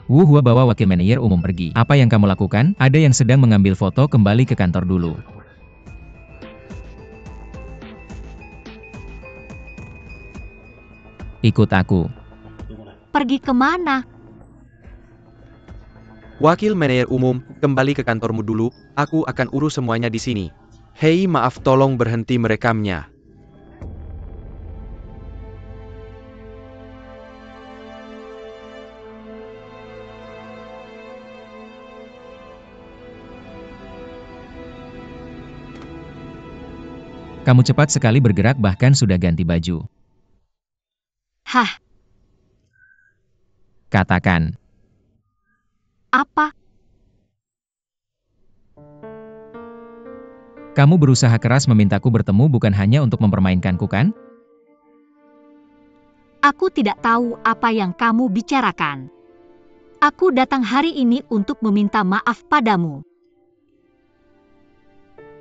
Wu Hua bawa wakil manajer umum pergi. Apa yang kamu lakukan? Ada yang sedang mengambil foto, kembali ke kantor dulu. Ikut aku. Pergi kemana? Wakil manajer umum, kembali ke kantormu dulu, aku akan urus semuanya di sini. Hei, maaf, tolong berhenti merekamnya. Kamu cepat sekali bergerak, bahkan sudah ganti baju. Hah, Katakan. apa? Kamu berusaha keras memintaku bertemu bukan hanya untuk mempermainkanku, kan? Aku tidak tahu apa yang kamu bicarakan. Aku datang hari ini untuk meminta maaf padamu.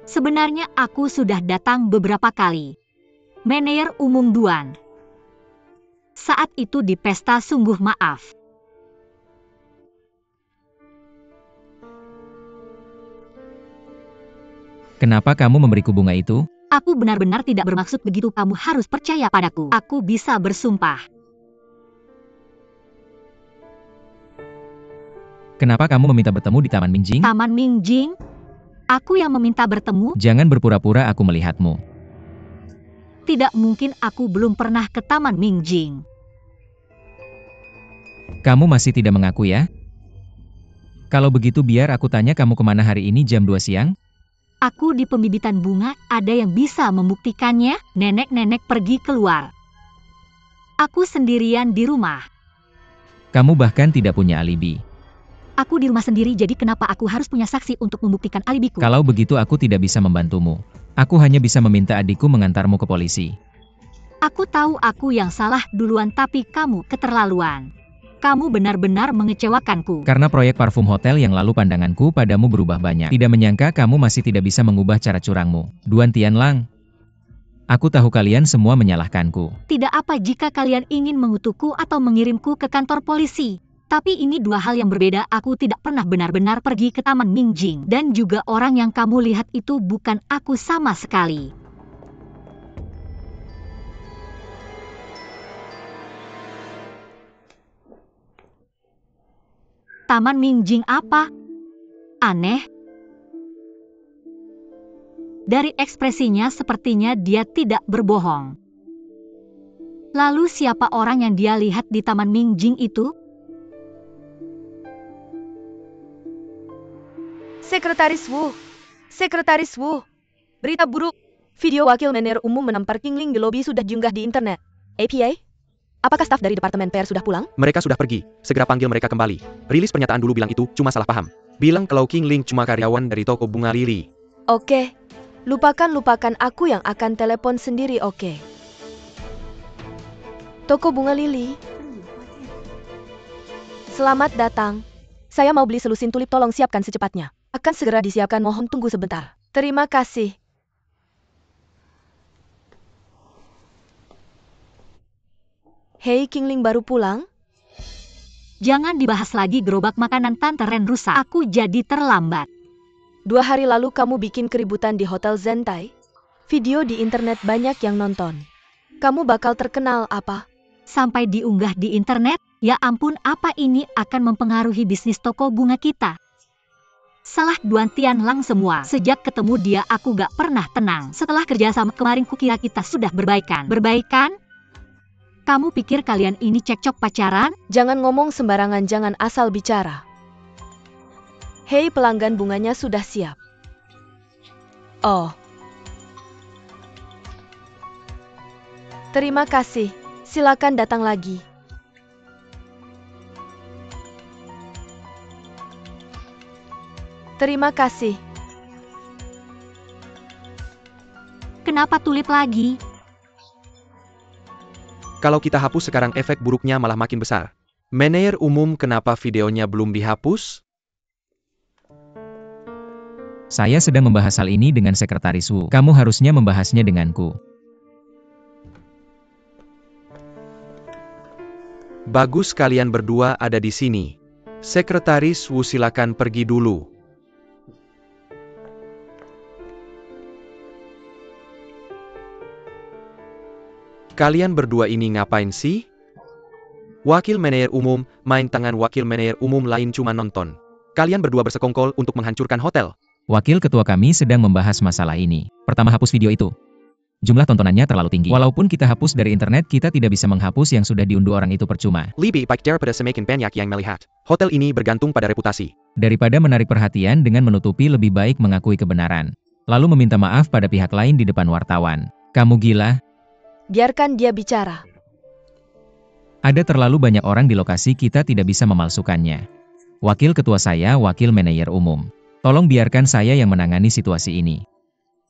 Sebenarnya aku sudah datang beberapa kali. Manajer umum Duan. Saat itu di pesta sungguh maaf. Kenapa kamu memberiku bunga itu? Aku benar-benar tidak bermaksud begitu, kamu harus percaya padaku. Aku bisa bersumpah. Kenapa kamu meminta bertemu di Taman Mingjing? Taman Mingjing? Aku yang meminta bertemu? Jangan berpura-pura aku melihatmu. Tidak mungkin, aku belum pernah ke Taman Mingjing. Kamu masih tidak mengaku ya? Kalau begitu biar aku tanya, kamu kemana hari ini jam 2 siang? Aku di pembibitan bunga, ada yang bisa membuktikannya? Nenek-nenek pergi keluar. Aku sendirian di rumah. Kamu bahkan tidak punya alibi. Aku di rumah sendiri, jadi kenapa aku harus punya saksi untuk membuktikan alibiku? Kalau begitu aku tidak bisa membantumu. Aku hanya bisa meminta adikku mengantarmu ke polisi. Aku tahu aku yang salah duluan, tapi kamu keterlaluan. Kamu benar-benar mengecewakanku. Karena proyek parfum hotel yang lalu, pandanganku padamu berubah banyak. Tidak menyangka kamu masih tidak bisa mengubah cara curangmu. Duan Tianlang. Aku tahu kalian semua menyalahkanku. Tidak apa jika kalian ingin mengutukku atau mengirimku ke kantor polisi. Tapi ini dua hal yang berbeda. Aku tidak pernah benar-benar pergi ke Taman Mingjing. Dan juga orang yang kamu lihat itu bukan aku sama sekali. Taman Mingjing apa? Aneh. Dari ekspresinya sepertinya dia tidak berbohong. Lalu siapa orang yang dia lihat di Taman Mingjing itu? Sekretaris Wu. Sekretaris Wu. Berita buruk. Video wakil manajer umum menampar King Ling di lobi sudah diunggah di internet. APA? Apakah staf dari Departemen PR sudah pulang? Mereka sudah pergi, segera panggil mereka kembali. Rilis pernyataan dulu bilang itu cuma salah paham. Bilang kalau King Ling cuma karyawan dari toko bunga lili. Oke. Lupakan aku yang akan telepon sendiri, oke. Toko bunga lili. Selamat datang. Saya mau beli selusin tulip, tolong siapkan secepatnya. Akan segera disiapkan, mohon tunggu sebentar. Terima kasih. Hei, King Ling baru pulang? Jangan dibahas lagi, gerobak makanan Tante Ren rusak. Aku jadi terlambat. 2 hari lalu kamu bikin keributan di Hotel Zentai. Video di internet banyak yang nonton. Kamu bakal terkenal apa? Sampai diunggah di internet? Ya ampun, apa ini akan mempengaruhi bisnis toko bunga kita? Salah Duan Tianlang semua. Sejak ketemu dia aku gak pernah tenang. Setelah kerjasama kemarin kukira kita sudah berbaikan. Berbaikan? Kamu pikir kalian ini cekcok pacaran? Jangan ngomong sembarangan, jangan asal bicara. Hei, pelanggan bunganya sudah siap. Oh. Terima kasih. Silakan datang lagi. Terima kasih. Kenapa tulip lagi? Kalau kita hapus sekarang efek buruknya malah makin besar. Manajer umum, kenapa videonya belum dihapus? Saya sedang membahas hal ini dengan Sekretaris Wu. Kamu harusnya membahasnya denganku. Bagus kalian berdua ada di sini. Sekretaris Wu, silakan pergi dulu. Kalian berdua ini ngapain sih? Wakil manajer umum, main tangan wakil manajer umum lain cuma nonton. Kalian berdua bersekongkol untuk menghancurkan hotel. Wakil ketua kami sedang membahas masalah ini. Pertama, hapus video itu. Jumlah tontonannya terlalu tinggi. Walaupun kita hapus dari internet, kita tidak bisa menghapus yang sudah diunduh orang itu percuma. Lebih baik daripada semakin banyak yang melihat. Hotel ini bergantung pada reputasi. Daripada menarik perhatian dengan menutupi, lebih baik mengakui kebenaran. Lalu meminta maaf pada pihak lain di depan wartawan. Kamu gila? Biarkan dia bicara. Ada terlalu banyak orang di lokasi, kita tidak bisa memalsukannya. Wakil ketua saya, wakil manajer umum. Tolong biarkan saya yang menangani situasi ini.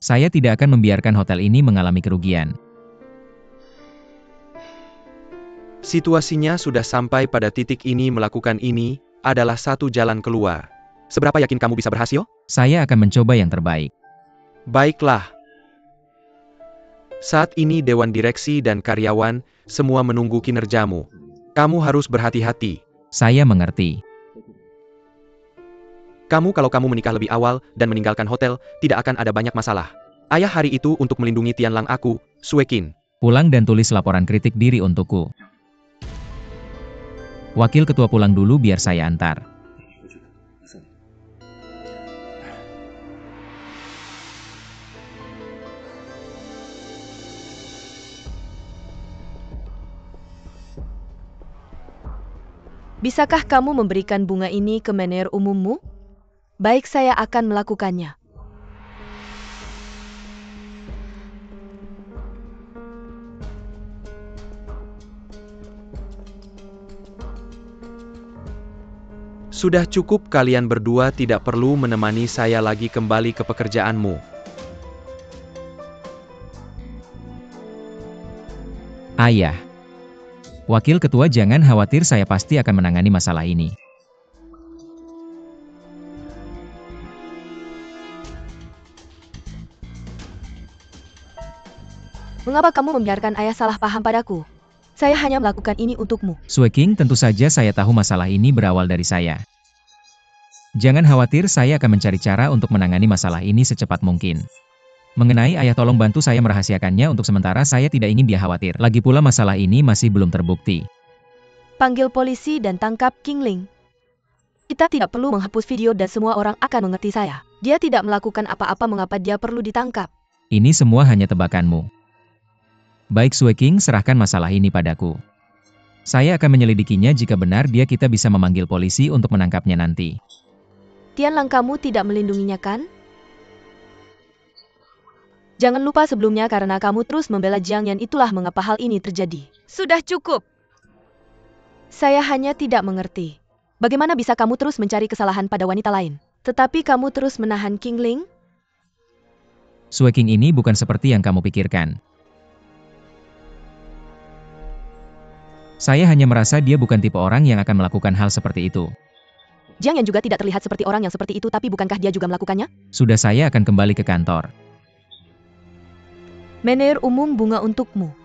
Saya tidak akan membiarkan hotel ini mengalami kerugian. Situasinya sudah sampai pada titik ini, melakukan ini adalah satu jalan keluar. Seberapa yakin kamu bisa berhasil? Saya akan mencoba yang terbaik. Baiklah. Saat ini Dewan Direksi dan karyawan semua menunggu kinerjamu. Kamu harus berhati-hati. Saya mengerti. Kalau kamu menikah lebih awal dan meninggalkan hotel, tidak akan ada banyak masalah. Ayah hari itu untuk melindungi Tianlang aku, Suekin. Pulang dan tulis laporan kritik diri untukku. Wakil ketua pulang dulu biar saya antar. Bisakah kamu memberikan bunga ini ke manajer umummu? Baik, saya akan melakukannya. Sudah cukup, kalian berdua tidak perlu menemani saya lagi, kembali ke pekerjaanmu. Ayah. Wakil ketua, jangan khawatir, saya pasti akan menangani masalah ini. Mengapa kamu membiarkan ayah salah paham padaku? Saya hanya melakukan ini untukmu. Sueking, tentu saja saya tahu masalah ini berawal dari saya. Jangan khawatir, saya akan mencari cara untuk menangani masalah ini secepat mungkin. Mengenai ayah, tolong bantu saya merahasiakannya untuk sementara, saya tidak ingin dia khawatir. Lagi pula masalah ini masih belum terbukti. Panggil polisi dan tangkap King Ling. Kita tidak perlu menghapus video dan semua orang akan mengerti saya. Dia tidak melakukan apa-apa, mengapa dia perlu ditangkap? Ini semua hanya tebakanmu. Baik Sueking, serahkan masalah ini padaku. Saya akan menyelidikinya, jika benar dia, kita bisa memanggil polisi untuk menangkapnya nanti. Tianlang, kamu tidak melindunginya kan? Jangan lupa sebelumnya, karena kamu terus membela Jiang Yan, itulah mengapa hal ini terjadi. Sudah cukup. Saya hanya tidak mengerti. Bagaimana bisa kamu terus mencari kesalahan pada wanita lain, tetapi kamu terus menahan King Ling? Sueking ini bukan seperti yang kamu pikirkan. Saya hanya merasa dia bukan tipe orang yang akan melakukan hal seperti itu. Jiang Yan juga tidak terlihat seperti orang yang seperti itu, tapi bukankah dia juga melakukannya? Sudah, saya akan kembali ke kantor. Manajer umum, bunga untukmu.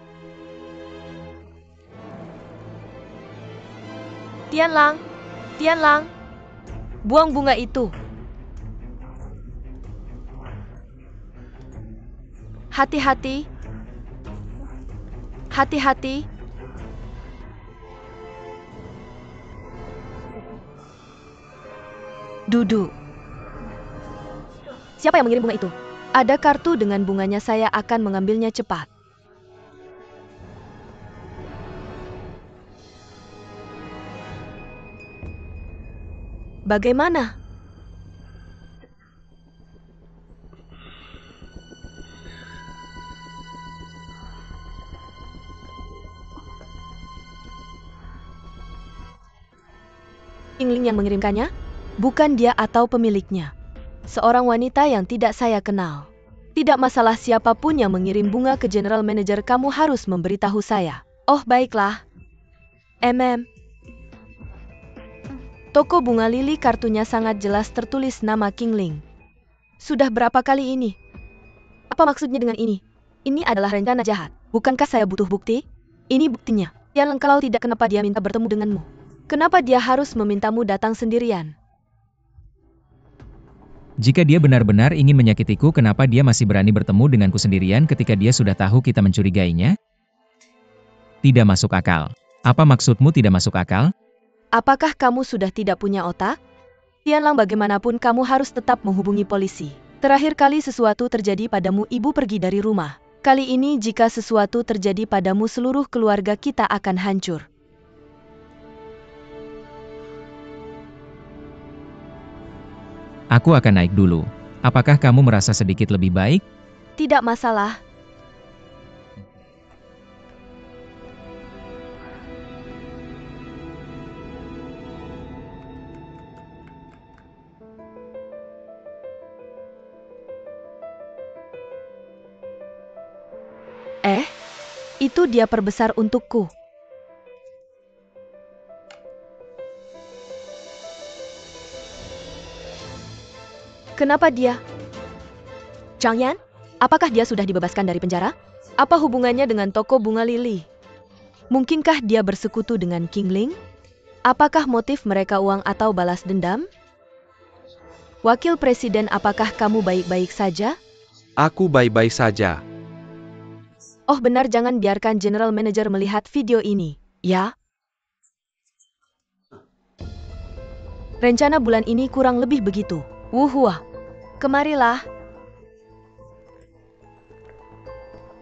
Tianlang, Tianlang, buang bunga itu. Hati-hati. Hati-hati. Duduk. Siapa yang mengirim bunga itu? Ada kartu dengan bunganya, saya akan mengambilnya cepat. Bagaimana? King Ling yang mengirimkannya? Bukan dia atau pemiliknya. Seorang wanita yang tidak saya kenal. Tidak masalah siapapun yang mengirim bunga ke general manager, kamu harus memberitahu saya. Oh baiklah. Toko bunga lili kartunya sangat jelas tertulis nama Kingling. Sudah berapa kali ini? Apa maksudnya dengan ini? Ini adalah rencana jahat. Bukankah saya butuh bukti? Ini buktinya. Tianlang, kalau tidak, kenapa dia minta bertemu denganmu? Kenapa dia harus memintamu datang sendirian? Jika dia benar-benar ingin menyakitiku, kenapa dia masih berani bertemu denganku sendirian ketika dia sudah tahu kita mencurigainya? Tidak masuk akal. Apa maksudmu tidak masuk akal? Apakah kamu sudah tidak punya otak? Tianlang, bagaimanapun kamu harus tetap menghubungi polisi. Terakhir kali sesuatu terjadi padamu, ibu pergi dari rumah. Kali ini jika sesuatu terjadi padamu, seluruh keluarga kita akan hancur. Aku akan naik dulu. Apakah kamu merasa sedikit lebih baik? Tidak masalah. Itu dia perbesar untukku. Kenapa dia? Zhang Yan? Apakah dia sudah dibebaskan dari penjara? Apa hubungannya dengan toko bunga lili? Mungkinkah dia bersekutu dengan Kingling? Apakah motif mereka uang atau balas dendam? Wakil Presiden, apakah kamu baik-baik saja? Aku baik-baik saja. Oh benar, jangan biarkan General Manager melihat video ini, ya? Rencana bulan ini kurang lebih begitu. Wuhua. Kemarilah.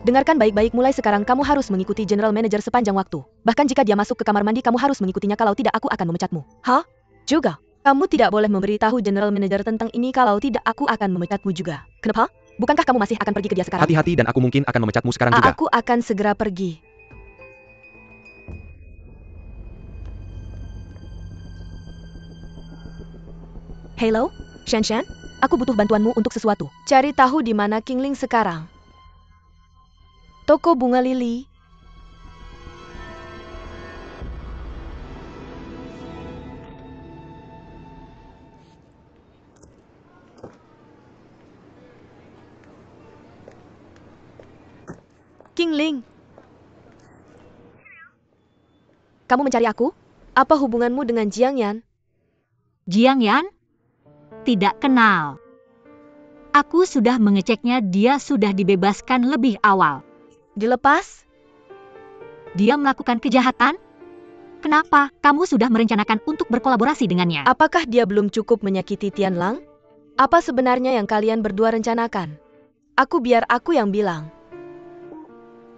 Dengarkan baik-baik, mulai sekarang kamu harus mengikuti General Manager sepanjang waktu. Bahkan jika dia masuk ke kamar mandi, kamu harus mengikutinya, kalau tidak aku akan memecatmu. Hah? Juga? Kamu tidak boleh memberitahu General Manager tentang ini, kalau tidak aku akan memecatmu juga. Kenapa? Bukankah kamu masih akan pergi ke dia sekarang? Hati-hati, dan aku mungkin akan memecatmu sekarang juga. Aku akan segera pergi. Hello, Shan? Aku butuh bantuanmu untuk sesuatu. Cari tahu di mana Kingling sekarang. Toko bunga lili. Kingling. Kamu mencari aku? Apa hubunganmu dengan Jiang Yan? Jiang Yan? Tidak kenal. Aku sudah mengeceknya, dia sudah dibebaskan lebih awal. Dilepas? Dia melakukan kejahatan? Kenapa? Kamu sudah merencanakan untuk berkolaborasi dengannya. Apakah dia belum cukup menyakiti Tianlang? Apa sebenarnya yang kalian berdua rencanakan? Biar aku yang bilang.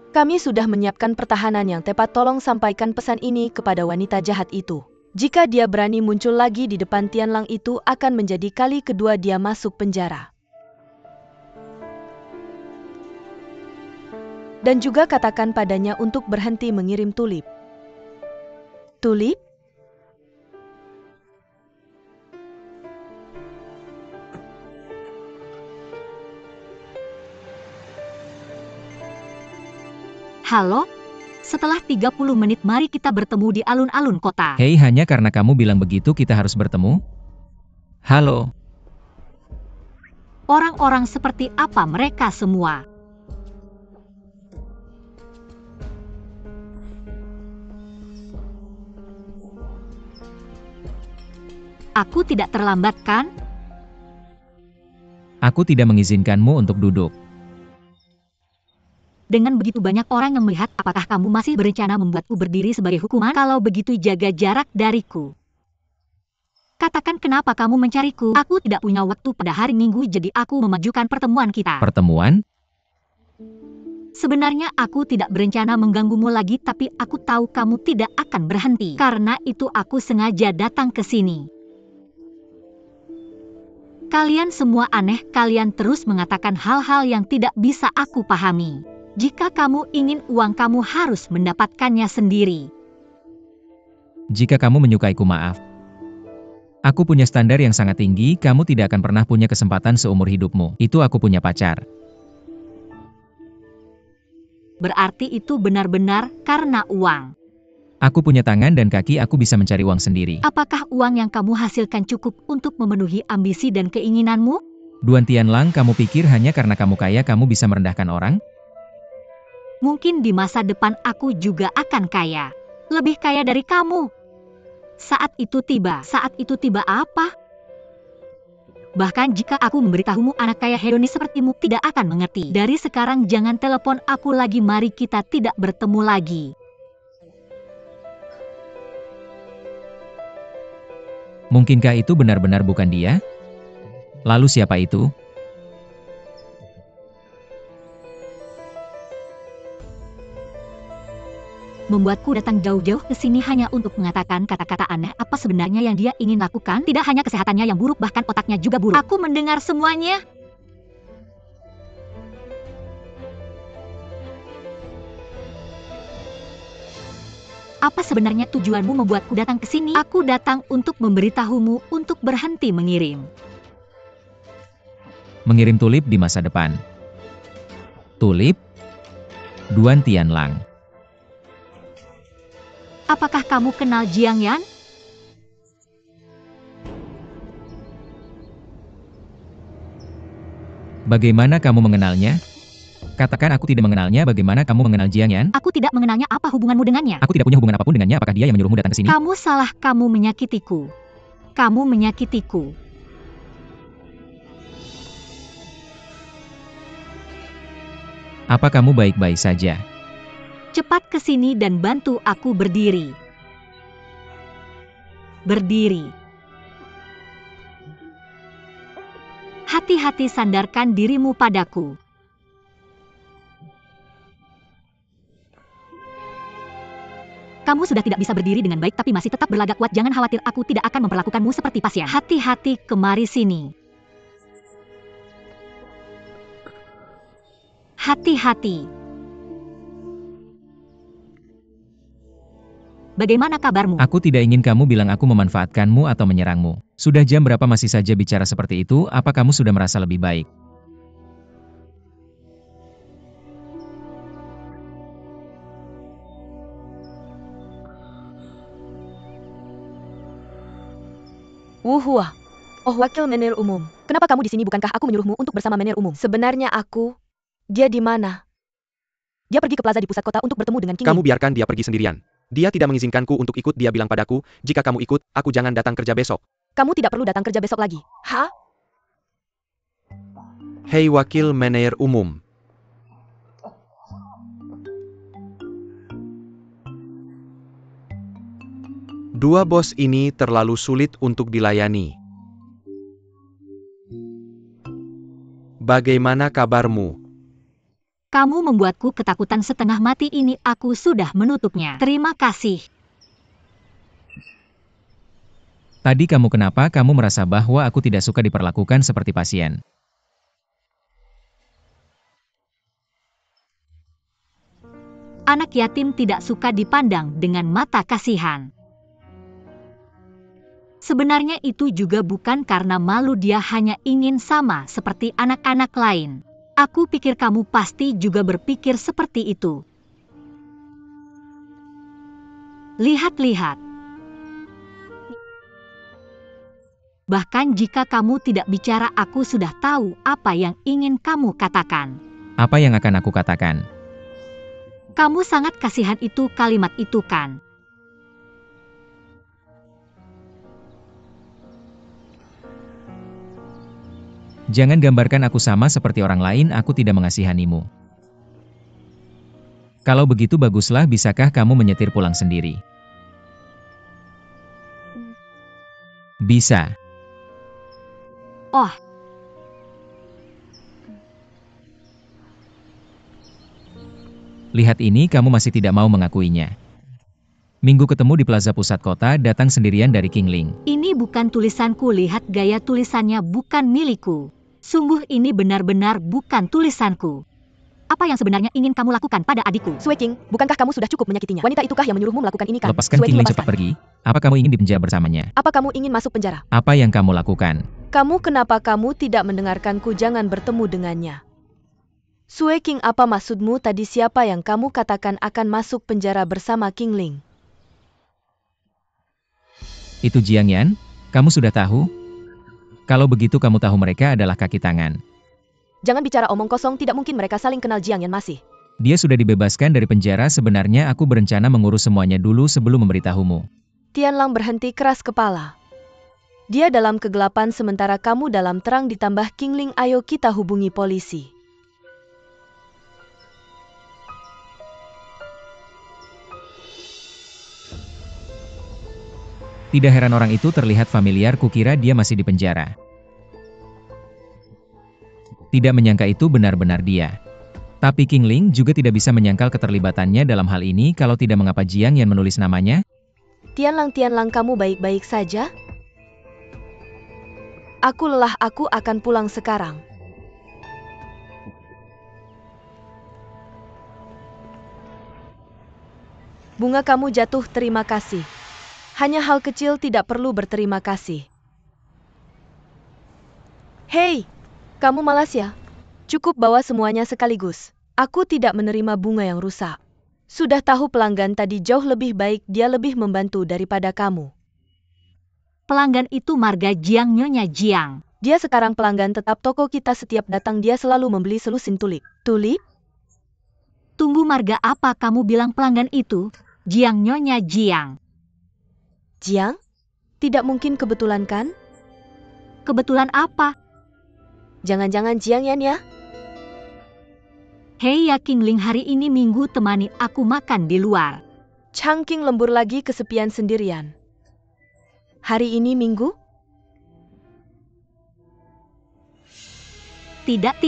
Kami sudah menyiapkan pertahanan yang tepat, tolong sampaikan pesan ini kepada wanita jahat itu. Jika dia berani muncul lagi di depan Tianlang, itu akan menjadi kali kedua dia masuk penjara. Dan juga katakan padanya untuk berhenti mengirim tulip. Tulip? Halo? Setelah 30 menit mari kita bertemu di alun-alun kota. Hei, hanya karena kamu bilang begitu kita harus bertemu? Halo? Orang-orang seperti apa mereka semua? Aku tidak terlambat kan? Aku tidak mengizinkanmu untuk duduk. Dengan begitu banyak orang yang melihat, apakah kamu masih berencana membuatku berdiri sebagai hukuman? Kalau begitu jaga jarak dariku. Katakan kenapa kamu mencariku? Aku tidak punya waktu pada hari Minggu, jadi aku memajukan pertemuan kita. Pertemuan? Sebenarnya aku tidak berencana mengganggumu lagi, tapi aku tahu kamu tidak akan berhenti. Karena itu aku sengaja datang ke sini. Kalian semua aneh, kalian terus mengatakan hal-hal yang tidak bisa aku pahami. Jika kamu ingin uang, kamu harus mendapatkannya sendiri. Jika kamu menyukaiku, maaf. Aku punya standar yang sangat tinggi, kamu tidak akan pernah punya kesempatan seumur hidupmu. Itu aku punya pacar. Berarti itu benar-benar karena uang. Aku punya tangan dan kaki, aku bisa mencari uang sendiri. Apakah uang yang kamu hasilkan cukup untuk memenuhi ambisi dan keinginanmu? Duan Tianlang, kamu pikir hanya karena kamu kaya kamu bisa merendahkan orang? Mungkin di masa depan aku juga akan kaya. Lebih kaya dari kamu. Saat itu tiba apa? Bahkan jika aku memberitahumu anak kaya hedonis sepertimu tidak akan mengerti. Dari sekarang jangan telepon aku lagi, mari kita tidak bertemu lagi. Mungkinkah itu benar-benar bukan dia? Lalu siapa itu? Membuatku datang jauh-jauh ke sini hanya untuk mengatakan kata-kata aneh. Apa sebenarnya yang dia ingin lakukan? Tidak hanya kesehatannya yang buruk, bahkan otaknya juga buruk. Aku mendengar semuanya. Apa sebenarnya tujuanmu membuatku datang ke sini? Aku datang untuk memberitahumu untuk berhenti mengirim. Mengirim tulip di masa depan. Tulip? Duan Tianlang. Apakah kamu kenal Jiang Yan? Bagaimana kamu mengenalnya? Katakan aku tidak mengenalnya, bagaimana kamu mengenal Jiang Yan? Aku tidak mengenalnya, apa hubunganmu dengannya? Aku tidak punya hubungan apapun dengannya, apakah dia yang menyuruhmu datang ke sini? Kamu salah, kamu menyakitiku. Kamu menyakitiku. Apa kamu baik-baik saja? Cepat ke sini dan bantu aku berdiri. Berdiri. Hati-hati, sandarkan dirimu padaku. Kamu sudah tidak bisa berdiri dengan baik tapi masih tetap berlagak kuat. Jangan khawatir, aku tidak akan memperlakukanmu seperti pasien. Hati-hati, kemari sini. Hati-hati. Bagaimana kabarmu? Aku tidak ingin kamu bilang aku memanfaatkanmu atau menyerangmu. Sudah jam berapa masih saja bicara seperti itu? Apa kamu sudah merasa lebih baik? Wuhua. Oh, wakil menir umum. Kenapa kamu di sini? Bukankah aku menyuruhmu untuk bersama menir umum? Sebenarnya dia di mana? Dia pergi ke plaza di pusat kota untuk bertemu dengan King Kamu Ling. biarkan dia pergi sendirian. Dia tidak mengizinkanku untuk ikut. Dia bilang padaku, jika kamu ikut, aku jangan datang kerja besok. Kamu tidak perlu datang kerja besok lagi. Hah? Hei wakil manajer umum. Dua bos ini terlalu sulit untuk dilayani. Bagaimana kabarmu? Kamu membuatku ketakutan setengah mati ini. Aku sudah menutupnya. Terima kasih. Tadi kamu kenapa kamu merasa bahwa aku tidak suka diperlakukan seperti pasien? Anak yatim tidak suka dipandang dengan mata kasihan. Sebenarnya itu juga bukan karena malu, dia hanya ingin sama seperti anak-anak lain. Aku pikir kamu pasti juga berpikir seperti itu. Lihat-lihat. Bahkan jika kamu tidak bicara, aku sudah tahu apa yang ingin kamu katakan. Apa yang akan aku katakan? Kamu sangat kasihan, itu kalimat itu kan? Jangan gambarkan aku sama seperti orang lain, aku tidak mengasihanimu. Kalau begitu baguslah, bisakah kamu menyetir pulang sendiri? Bisa. Oh. Lihat ini, kamu masih tidak mau mengakuinya. Minggu ketemu di plaza pusat kota, datang sendirian dari King Ling. Ini bukan tulisanku, lihat gaya tulisannya, bukan milikku. Sungguh ini benar-benar bukan tulisanku. Apa yang sebenarnya ingin kamu lakukan pada adikku? Sui King, bukankah kamu sudah cukup menyakitinya? Wanita itukah yang menyuruhmu melakukan ini kan? Lepaskan Sui King Ling, lepaskan. cepat pergi. Apa kamu ingin dipenjara bersamanya? Apa kamu ingin masuk penjara? Apa yang kamu lakukan? Kenapa kamu tidak mendengarkanku? Jangan bertemu dengannya. Sue King, apa maksudmu tadi? Siapa yang kamu katakan akan masuk penjara bersama King Ling? Itu Jiang Yan? Kamu sudah tahu? Kalau begitu kamu tahu mereka adalah kaki tangan. Jangan bicara omong kosong, tidak mungkin mereka saling kenal. Jiang Yan masih. Dia sudah dibebaskan dari penjara. Sebenarnya aku berencana mengurus semuanya dulu sebelum memberitahumu. Tianlang berhenti keras kepala. Dia dalam kegelapan sementara kamu dalam terang ditambah King Ling. Ayo kita hubungi polisi. Tidak heran orang itu terlihat familiar, kukira dia masih di penjara. Tidak menyangka itu benar-benar dia. Tapi King Ling juga tidak bisa menyangkal keterlibatannya dalam hal ini. Kalau tidak, mengapa Jiang Yan menulis namanya? Tianlang, kamu baik-baik saja? Aku lelah, aku akan pulang sekarang. Bunga kamu jatuh, terima kasih. Hanya hal kecil, tidak perlu berterima kasih. Hei, kamu malas ya? Cukup bawa semuanya sekaligus. Aku tidak menerima bunga yang rusak. Sudah tahu pelanggan tadi jauh lebih baik, dia lebih membantu daripada kamu. Pelanggan itu marga Jiang, Nyonya Jiang. Dia sekarang pelanggan tetap toko kita, setiap datang dia selalu membeli selusin tulip. Tulip? Tunggu, marga apa kamu bilang pelanggan itu? Jiang, Nyonya Jiang. Jiang? Tidak mungkin kebetulan kan? Kebetulan apa? Jangan-jangan Jiang Yan ya? Hei ya King Ling, hari ini Minggu, temani aku makan di luar. Chang King lembur lagi kesepian sendirian. Hari ini Minggu? Tidak.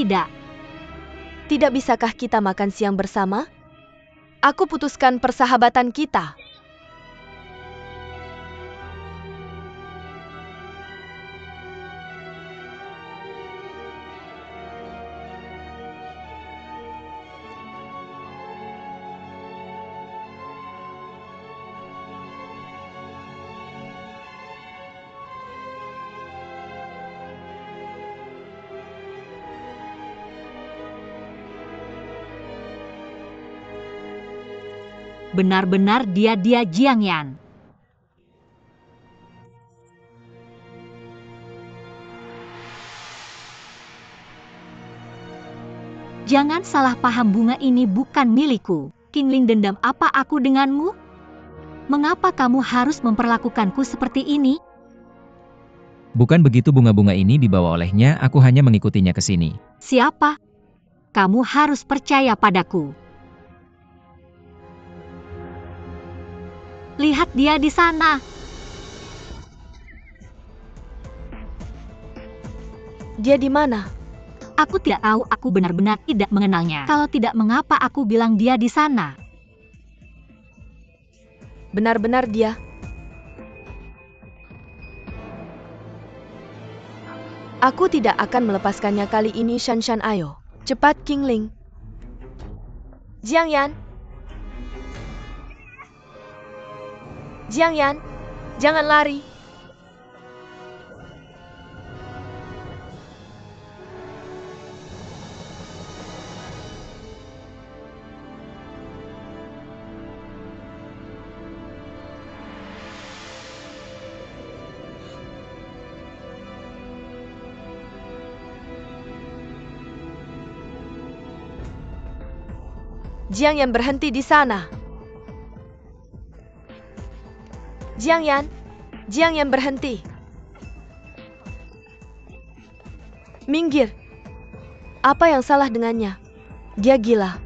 Tidak bisakah kita makan siang bersama? Aku putuskan persahabatan kita. Benar-benar dia Jiang Yan. Jangan salah paham, bunga ini bukan milikku. King Ling, dendam apa aku denganmu? Mengapa kamu harus memperlakukanku seperti ini? Bukan begitu, bunga-bunga ini dibawa olehnya, aku hanya mengikutinya ke sini. Siapa? Kamu harus percaya padaku. Lihat dia di sana. Dia di mana? Aku tidak tahu, aku benar-benar tidak mengenalnya. Kalau tidak, mengapa aku bilang dia di sana? Benar-benar dia. Aku tidak akan melepaskannya kali ini. Shan, ayo. Cepat King Ling. Jiang Yan. Jiang Yan, jangan lari. Jiang Yan, berhenti di sana. Jiang Yan berhenti. Minggir. Apa yang salah dengannya? Dia gila.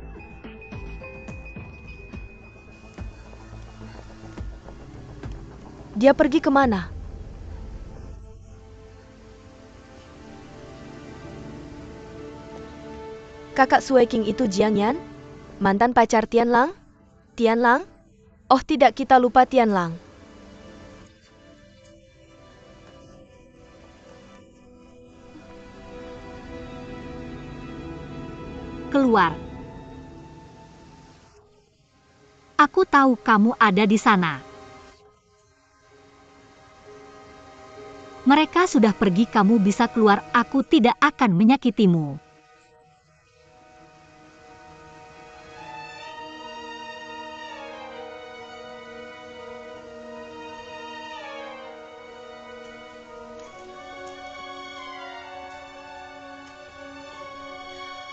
Dia pergi kemana? Kakak Sue King itu Jiang Yan? Mantan pacar Tianlang? Tianlang? Oh tidak, kita lupa Tianlang. Keluar. Aku tahu kamu ada di sana. Mereka sudah pergi, kamu bisa keluar, aku tidak akan menyakitimu.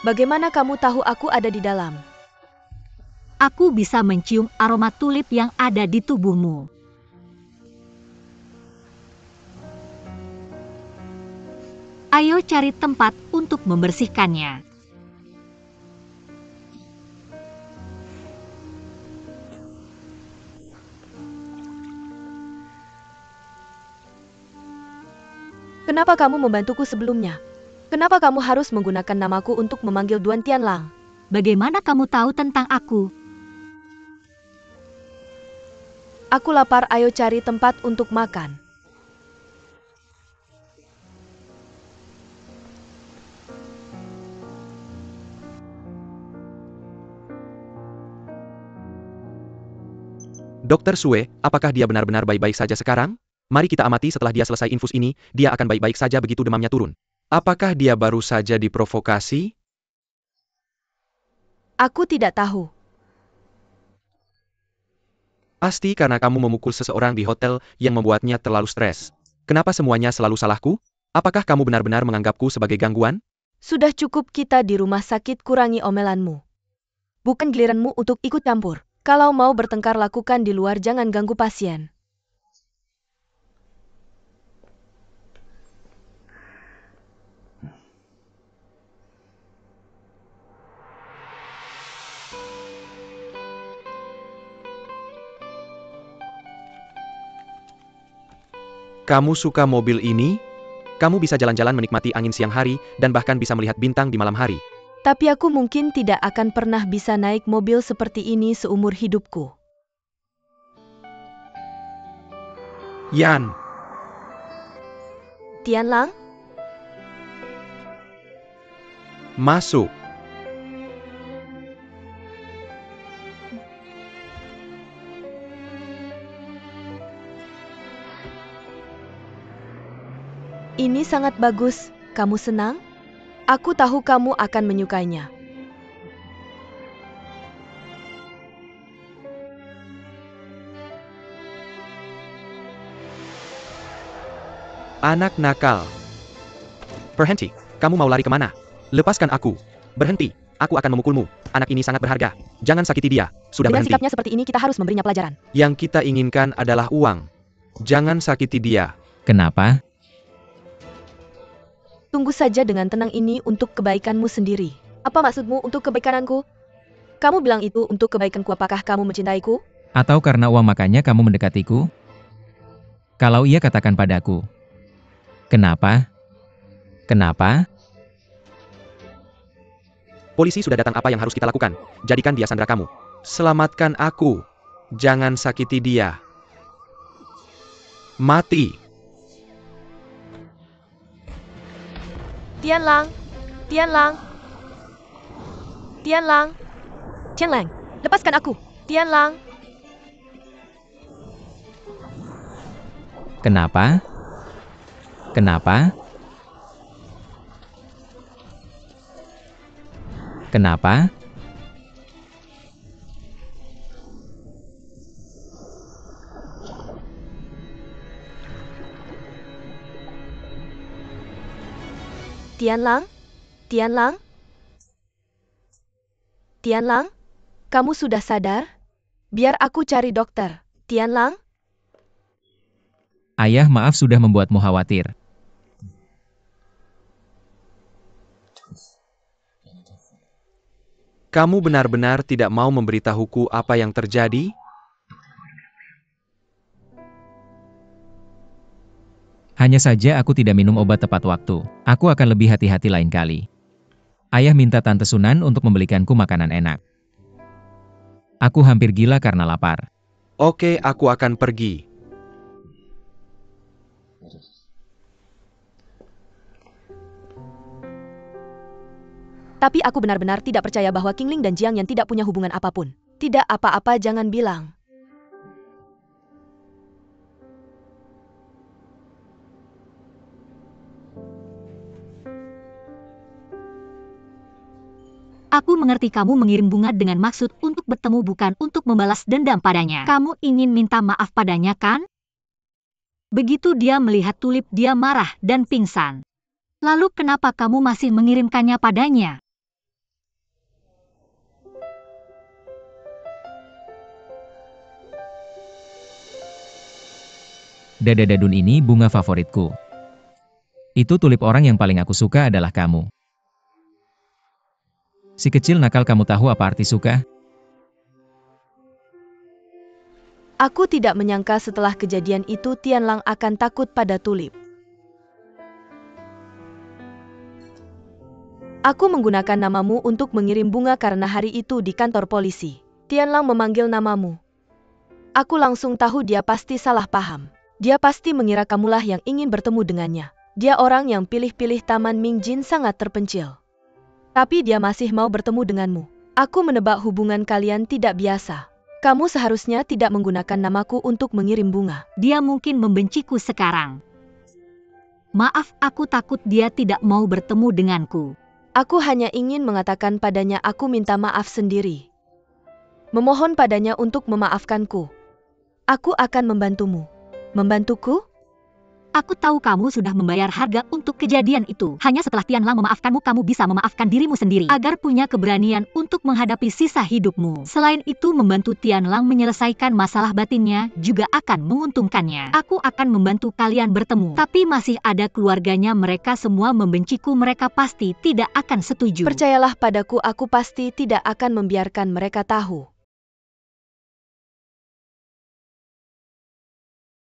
Bagaimana kamu tahu aku ada di dalam? Aku bisa mencium aroma tulip yang ada di tubuhmu. Ayo cari tempat untuk membersihkannya. Kenapa kamu membantuku sebelumnya? Kenapa kamu harus menggunakan namaku untuk memanggil Duan Tianlang? Bagaimana kamu tahu tentang aku? Aku lapar, ayo cari tempat untuk makan. Dokter Sue, apakah dia benar-benar baik-baik saja sekarang? Mari kita amati setelah dia selesai infus ini, dia akan baik-baik saja begitu demamnya turun. Apakah dia baru saja diprovokasi? Aku tidak tahu. Pasti karena kamu memukul seseorang di hotel yang membuatnya terlalu stres. Kenapa semuanya selalu salahku? Apakah kamu benar-benar menganggapku sebagai gangguan? Sudah cukup kita di rumah sakit, kurangi omelanmu. Bukan giliranmu untuk ikut campur. Kalau mau bertengkar lakukan di luar, jangan ganggu pasien. Kamu suka mobil ini? Kamu bisa jalan-jalan menikmati angin siang hari, dan bahkan bisa melihat bintang di malam hari. Tapi aku mungkin tidak akan pernah bisa naik mobil seperti ini seumur hidupku. Yan, Tianlang? masuk. Ini sangat bagus. Kamu senang? Aku tahu kamu akan menyukainya. Anak nakal. Berhenti. Kamu mau lari kemana? Lepaskan aku. Berhenti. Aku akan memukulmu. Anak ini sangat berharga. Jangan sakiti dia. Sudah Dengan berhenti. sikapnya seperti ini, kita harus memberinya pelajaran. Yang kita inginkan adalah uang. Jangan sakiti dia. Kenapa? Tunggu saja dengan tenang, ini untuk kebaikanmu sendiri. Apa maksudmu untuk kebaikanku? Kamu bilang itu untuk kebaikanku, apakah kamu mencintaiku? Atau karena uang makanya kamu mendekatiku? Kalau iya, katakan padaku. Kenapa? Kenapa? Polisi sudah datang, apa yang harus kita lakukan? Jadikan dia sandera kamu. Selamatkan aku. Jangan sakiti dia. Mati. Tianlang! Tianlang! Tianlang! Tianlang, lepaskan aku! Tianlang! Kenapa? Kenapa? Kenapa? Tianlang? Tianlang? Tianlang? Kamu sudah sadar? Biar aku cari dokter. Tianlang? Ayah, maaf sudah membuatmu khawatir. Kamu benar-benar tidak mau memberitahuku apa yang terjadi? Hanya saja aku tidak minum obat tepat waktu. Aku akan lebih hati-hati lain kali. Ayah minta Tante Sunan untuk membelikanku makanan enak. Aku hampir gila karena lapar. Oke, aku akan pergi. Tapi aku benar-benar tidak percaya bahwa Qingling dan Jiang Yan tidak punya hubungan apapun. Tidak apa-apa, jangan bilang. Aku mengerti kamu mengirim bunga dengan maksud untuk bertemu, bukan untuk membalas dendam padanya. Kamu ingin minta maaf padanya, kan? Begitu dia melihat tulip, dia marah dan pingsan. Lalu kenapa kamu masih mengirimkannya padanya? Dadadadun ini bunga favoritku. Itu tulip orang yang paling aku suka adalah kamu. Si kecil nakal, kamu tahu apa arti suka? Aku tidak menyangka setelah kejadian itu Tianlang akan takut pada tulip. Aku menggunakan namamu untuk mengirim bunga karena hari itu di kantor polisi. Tianlang memanggil namamu. Aku langsung tahu dia pasti salah paham. Dia pasti mengira kamulah yang ingin bertemu dengannya. Dia orang yang pilih-pilih Taman Mingjin sangat terpencil. Tapi dia masih mau bertemu denganmu. Aku menebak hubungan kalian tidak biasa. Kamu seharusnya tidak menggunakan namaku untuk mengirim bunga. Dia mungkin membenciku sekarang. Maaf, aku takut dia tidak mau bertemu denganku. Aku hanya ingin mengatakan padanya aku minta maaf sendiri. Memohon padanya untuk memaafkanku. Aku akan membantumu. Membantuku? Aku tahu kamu sudah membayar harga untuk kejadian itu. Hanya setelah Tianlang memaafkanmu, kamu bisa memaafkan dirimu sendiri. Agar punya keberanian untuk menghadapi sisa hidupmu. Selain itu, membantu Tianlang menyelesaikan masalah batinnya juga akan menguntungkannya. Aku akan membantu kalian bertemu. Tapi masih ada keluarganya, mereka semua membenciku. Mereka pasti tidak akan setuju. Percayalah padaku, aku pasti tidak akan membiarkan mereka tahu.